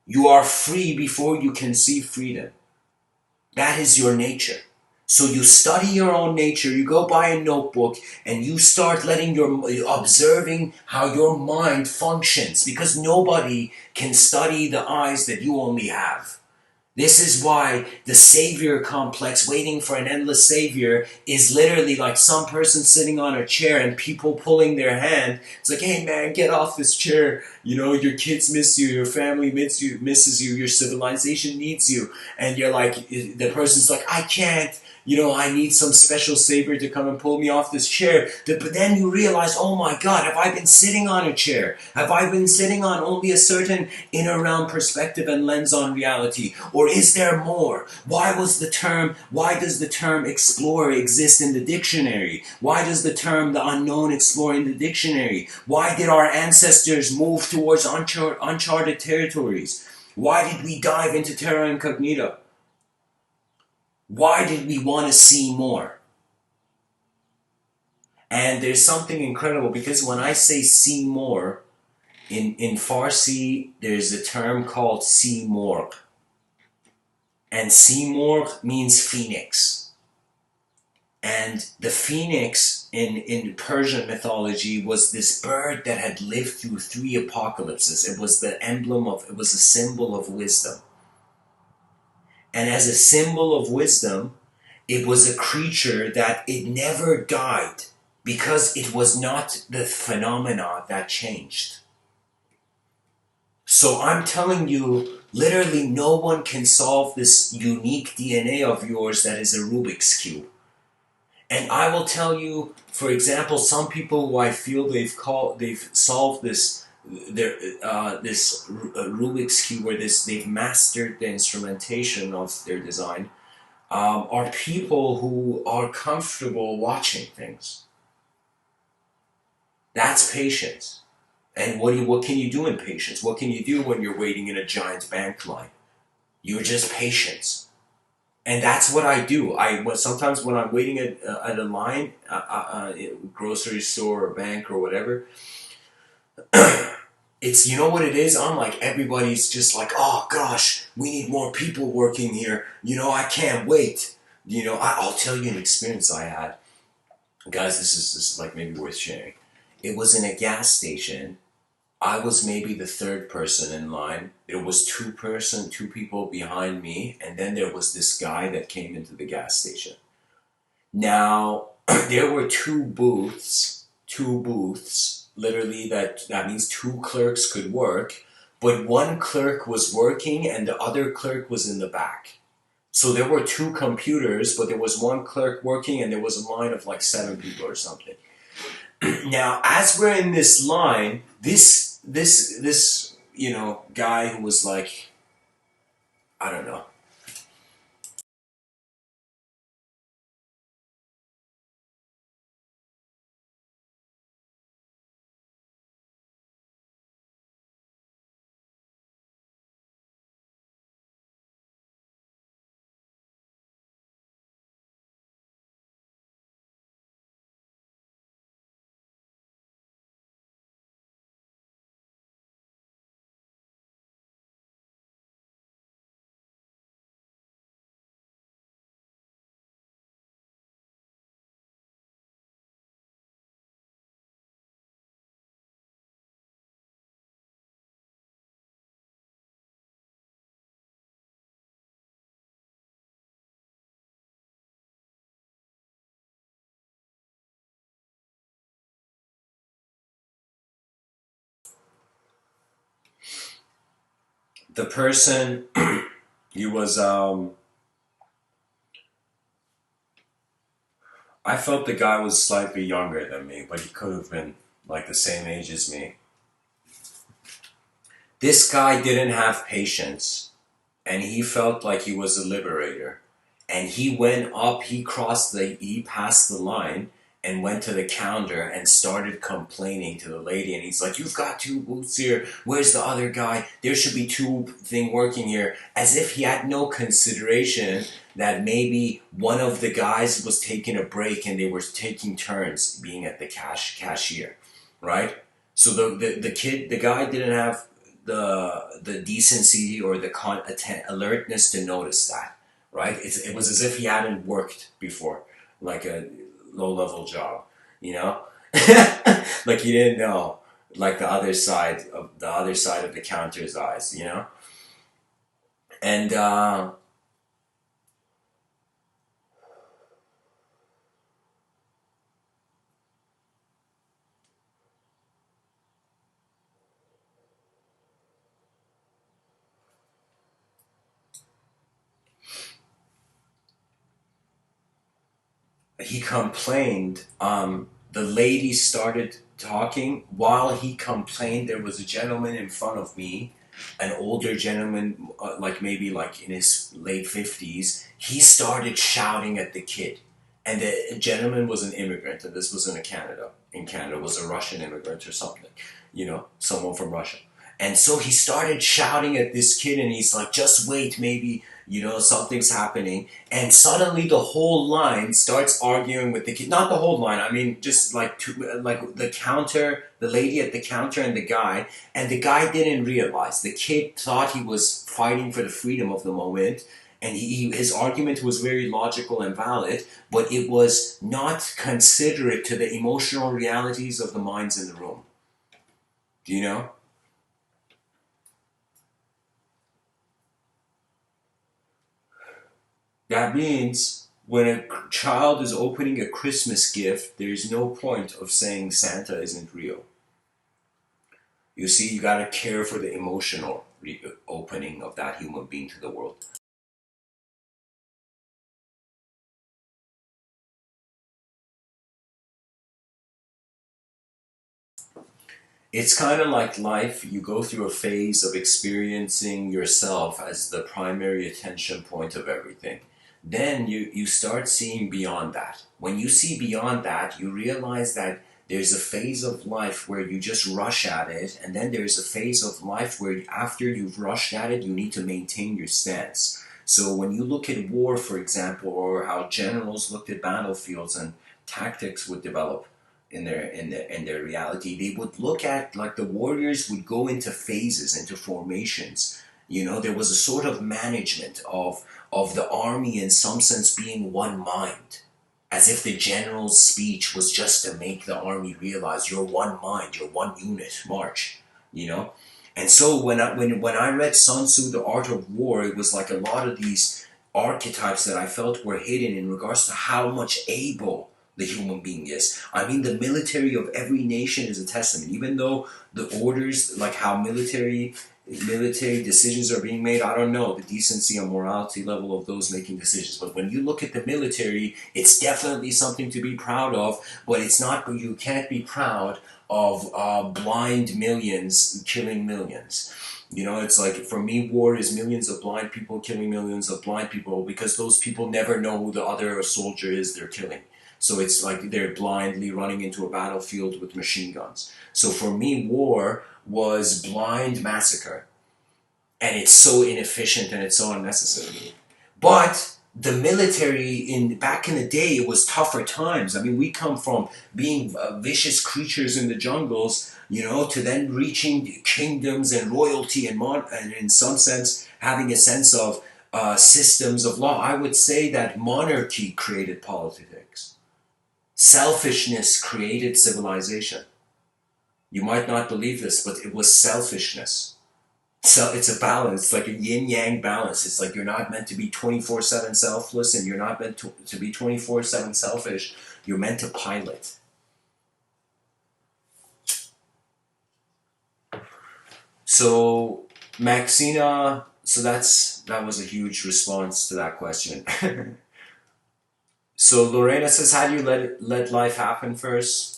Speaker 1: You are free before you conceive freedom. That is your nature. So you study your own nature, you go buy a notebook, and you start observing how your mind functions, because nobody can study the eyes that you only have. This is why the savior complex, waiting for an endless savior, is literally like some person sitting on a chair and people pulling their hand. It's like, hey man, get off this chair. You know, your kids miss you, your family misses you, your civilization needs you. And you're like, the person's like, I can't. You know, I need some special savior to come and pull me off this chair. But then you realize, oh my God, have I been sitting on a chair? Have I been sitting on only a certain inner realm perspective and lens on reality? Or is there more? Why does the term explorer exist in the dictionary? Why does the term the unknown explore in the dictionary? Why did our ancestors move towards uncharted territories? Why did we dive into terra incognita? Why did we want to see more? And there's something incredible, because when I say see more, In Farsi, there's a term called Simorg. And Simorg means phoenix. And the phoenix in Persian mythology was this bird that had lived through 3 apocalypses. It was the emblem of, it was a symbol of wisdom. And as a symbol of wisdom, it was a creature that it never died because it was not the phenomena that changed. So I'm telling you, literally no one can solve this unique DNA of yours that is a Rubik's Cube. And I will tell you, for example, some people who I feel they've solved this Rubik's Cube, or they've mastered the instrumentation of their design, are people who are comfortable watching things. That's patience. And what can you do in patience? What can you do when you're waiting in a giant bank line? You're just patient. And that's what I do. Sometimes when I'm waiting at a line, grocery store or bank or whatever, it's, you know what it is? I'm like, everybody's just like, oh gosh, we need more people working here. I can't wait. I'll tell you an experience I had. Guys, this is like maybe worth sharing. It was in a gas station. I was maybe the 3rd person in line. There was 2 people behind me, and then there was this guy that came into the gas station. Now, there were two booths, literally that means 2 clerks could work, but one clerk was working and the other clerk was in the back. So there were 2 computers, but there was one clerk working and there was a line of like 7 people or something. Now, as we're in this line, this guy who was like, I don't know. The person, he was, I felt the guy was slightly younger than me, but he could have been like the same age as me. This guy didn't have patience, and he felt like he was a liberator. And he went up, he passed the line and went to the counter and started complaining to the lady. And he's like, you've got 2 booths here. Where's the other guy? There should be 2 thing working here. As if he had no consideration that maybe one of the guys was taking a break and they were taking turns being at the cashier, right? So the guy didn't have the decency or the alertness to notice that, right? It was as if he hadn't worked before, like a low-level job, you know? Like he didn't know, like the other side of the counter's eyes, you know? And he complained. The lady started talking. While he complained, there was a gentleman in front of me, an older gentleman, like maybe like in his late 50s. He started shouting at the kid. And the gentleman was an immigrant, and this was in Canada. In Canada, was a Russian immigrant or something, someone from Russia. And so he started shouting at this kid, and he's like, just wait, maybe, something's happening. And suddenly the whole line starts arguing with the kid. Not the whole line, I mean, just like the counter, the lady at the counter and the guy. And the guy didn't realize. The kid thought he was fighting for the freedom of the moment. And his argument was very logical and valid, but it was not considerate to the emotional realities of the minds in the room. Do you know? That means when a child is opening a Christmas gift, there's no point of saying Santa isn't real. You see, you gotta care for the emotional opening of that human being to the world. It's kind of like life. You go through a phase of experiencing yourself as the primary attention point of everything. Then you start seeing beyond that. When you see beyond that, you realize that there's a phase of life where you just rush at it, and then there's a phase of life where after you've rushed at it, you need to maintain your stance. So when you look at war, for example, or how generals looked at battlefields and tactics would develop, in their reality, they would look at, like, the warriors would go into phases, into formations. There was a sort of management of the army, in some sense, being one mind, as if the general's speech was just to make the army realize you're one mind, you're one unit, march. you know and so when I read Sun Tzu, The Art of War, it was like a lot of these archetypes that I felt were hidden in regards to how much able the human being is. I mean, the military of every nation is a testament. Even though the orders, like how military decisions are being made, I don't know the decency and morality level of those making decisions. But when you look at the military, it's definitely something to be proud of. But it's not. You can't be proud of blind millions killing millions. It's like, for me, war is millions of blind people killing millions of blind people, because those people never know who the other soldier is they're killing. So it's like they're blindly running into a battlefield with machine guns. So for me, war was blind massacre. And it's so inefficient and it's so unnecessary. But the military, back in the day, it was tougher times. I mean, we come from being vicious creatures in the jungles, to then reaching kingdoms and royalty and in some sense having a sense of systems of law. I would say that monarchy created politics. Selfishness created civilization. You might not believe this, but it was selfishness. So it's a balance, like a yin-yang balance. It's like you're not meant to be 24/7 selfless, and you're not meant to be 24/7 selfish. You're meant to pilot. So, Maxina, so that was a huge response to that question. So Lorena says, how do you let life happen first?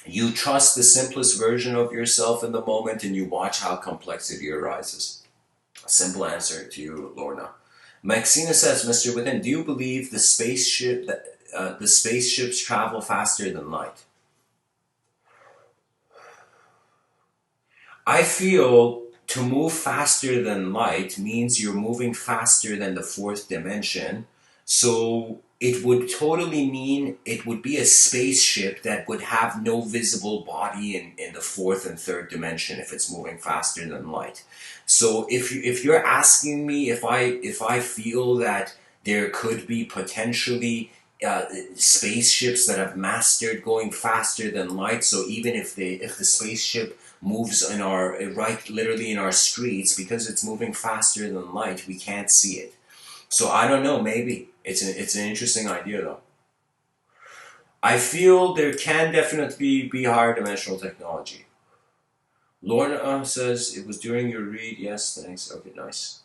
Speaker 1: You trust the simplest version of yourself in the moment, and you watch how complexity arises. A simple answer to you, Lorna. Maxina says, Mr. Within, do you believe the spaceships travel faster than light? I feel to move faster than light means you're moving faster than the fourth dimension. So it would totally mean it would be a spaceship that would have no visible body in the fourth and third dimension if it's moving faster than light. So if you're asking me if I feel that there could be potentially spaceships that have mastered going faster than light, so even if the spaceship moves in our right literally in our streets, because it's moving faster than light, we can't see it. So I don't know, maybe it's an interesting idea though. I feel there can definitely be higher dimensional technology. Lorna says it was during your read. Yes, thanks. Okay, nice.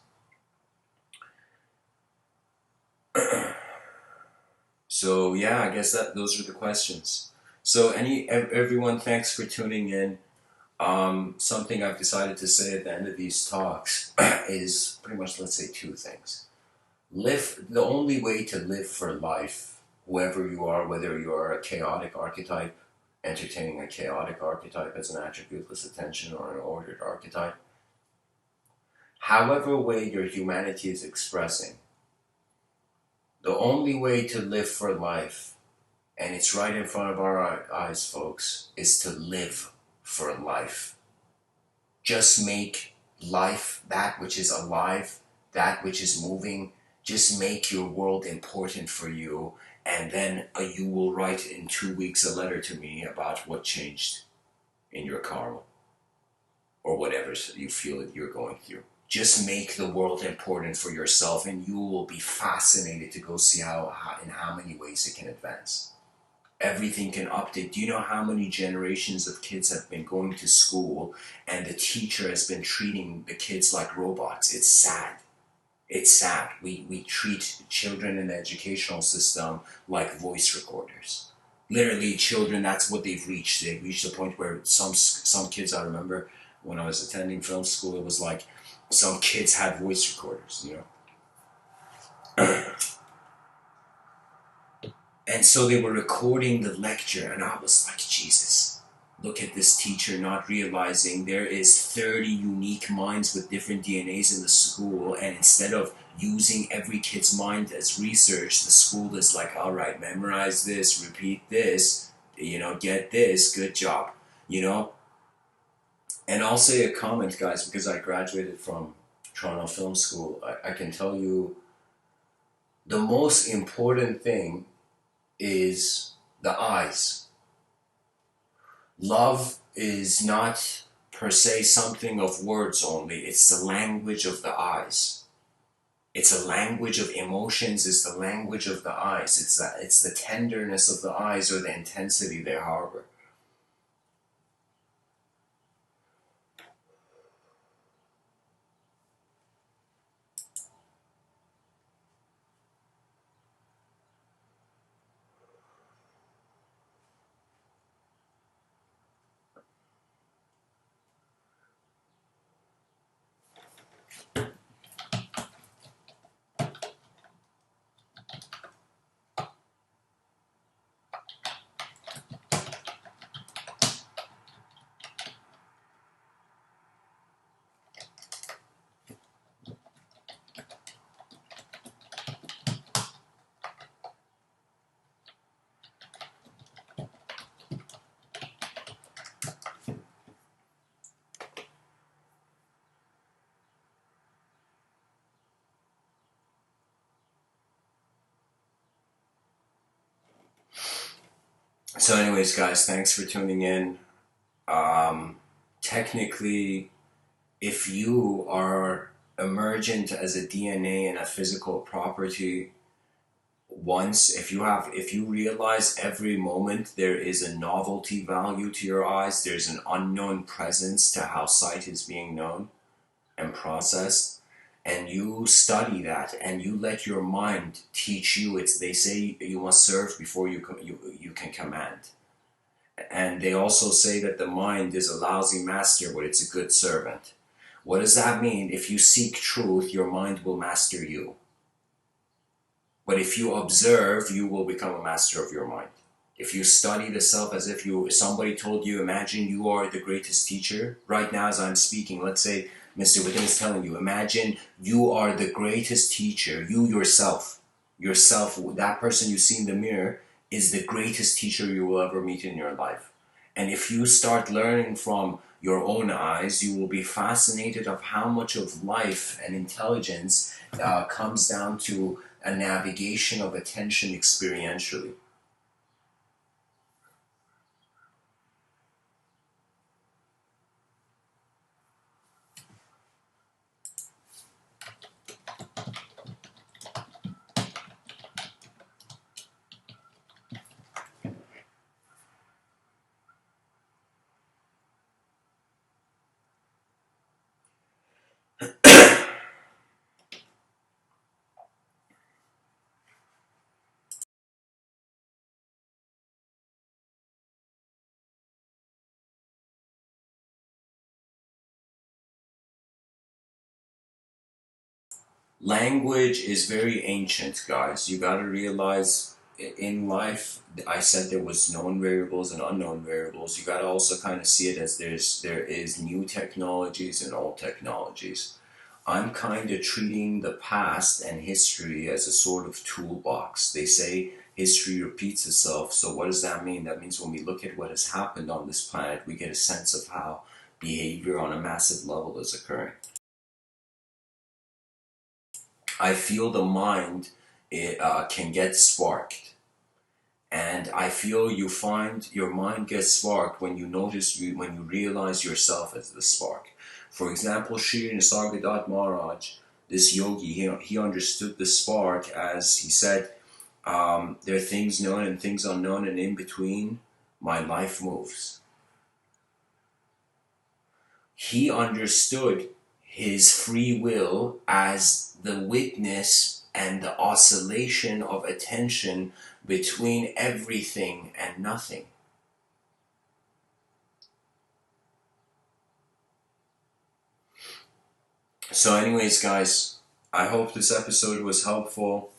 Speaker 1: So yeah, I guess that those are the questions. So everyone, thanks for tuning in. Something I've decided to say at the end of these talks is pretty much, let's say, two things. The only way to live for life, whoever you are, whether you're a chaotic archetype, entertaining a chaotic archetype as an attributeless attention or an ordered archetype, however way your humanity is expressing, the only way to live for life, and it's right in front of our eyes, folks, is to live for life. Just make life, that which is alive, that which is moving, just make your world important for you, and then you will write in 2 weeks a letter to me about what changed in your karma or whatever you feel that you're going through. Just make the world important for yourself, and you will be fascinated to go see how in how many ways it can advance. Everything can update. Do you know how many generations of kids have been going to school and the teacher has been treating the kids like robots? It's sad. It's sad. We treat children in the educational system like voice recorders. Literally, children, that's what they've reached. They've reached the point where some kids, I remember when I was attending film school, it was like some kids had voice recorders, you know? And so they were recording the lecture, and I was like, Jesus, look at this teacher not realizing there is 30 unique minds with different DNAs in the school, and instead of using every kid's mind as research, the school is like, all right, memorize this, repeat this, you know, get this, good job, you know? And I'll say a comment, guys, because I graduated from Toronto Film School. I can tell you the most important thing is the eyes. Love is not per se something of words only, it's the language of the eyes. It's a language of emotions, it's the language of the eyes. It's the tenderness of the eyes or the intensity they harbor. So anyways, guys, thanks for tuning in. Technically, if you are emergent as a DNA and a physical property, if you realize every moment there is a novelty value to your eyes, there's an unknown presence to how sight is being known and processed, and you study that and you let your mind teach you. It's, they say you must serve before you can command. And they also say that the mind is a lousy master, but it's a good servant. What does that mean? If you seek truth, your mind will master you. But if you observe, you will become a master of your mind. If you study the self as if somebody told you, imagine you are the greatest teacher. Right now as I'm speaking, let's say Mr. Within is telling you, imagine you are the greatest teacher, you yourself, that person you see in the mirror is the greatest teacher you will ever meet in your life. And if you start learning from your own eyes, you will be fascinated of how much of life and intelligence comes down to a navigation of attention experientially. Language is very ancient, guys. You gotta realize in life, I said there was known variables and unknown variables. You gotta also kind of see it as there is new technologies and old technologies. I'm kind of treating the past and history as a sort of toolbox. They say history repeats itself. So what does that mean? That means when we look at what has happened on this planet, we get a sense of how behavior on a massive level is occurring. I feel the mind can get sparked. And I feel you find your mind gets sparked when you when you realize yourself as the spark. For example, Sri Nisargadatta Maharaj, this yogi, he understood the spark as he said, there are things known and things unknown, and in between, my life moves. He understood his free will as the witness and the oscillation of attention between everything and nothing. So anyways, guys, I hope this episode was helpful.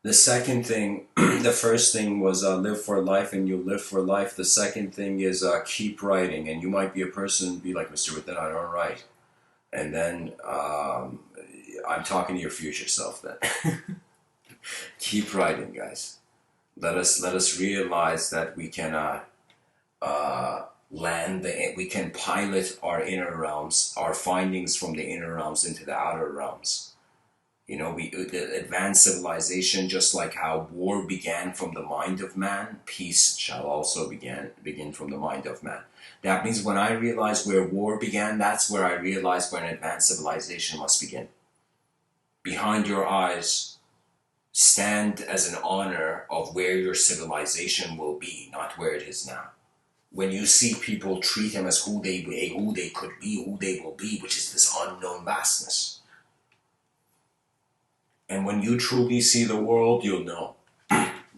Speaker 1: The second thing, the first thing was live for life, and you live for life. The second thing is keep writing, and you might be a person, be like, Mr. Within, I don't write. And then I'm talking to your future self then. Keep writing, guys. Let us realize that we can we can pilot our inner realms, our findings from the inner realms into the outer realms. You know, the advanced civilization, just like how war began from the mind of man, peace shall also begin from the mind of man. That means when I realize where war began, that's where I realize where an advanced civilization must begin. Behind your eyes, stand as an honor of where your civilization will be, not where it is now. When you see people treat them as who they could be, who they will be, which is this unknown vastness. And when you truly see the world, you'll know.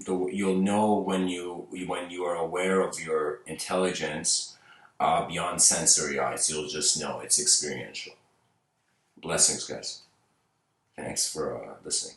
Speaker 1: You'll know when you are aware of your intelligence beyond sensory eyes. You'll just know it's experiential. Blessings, guys. Thanks for listening.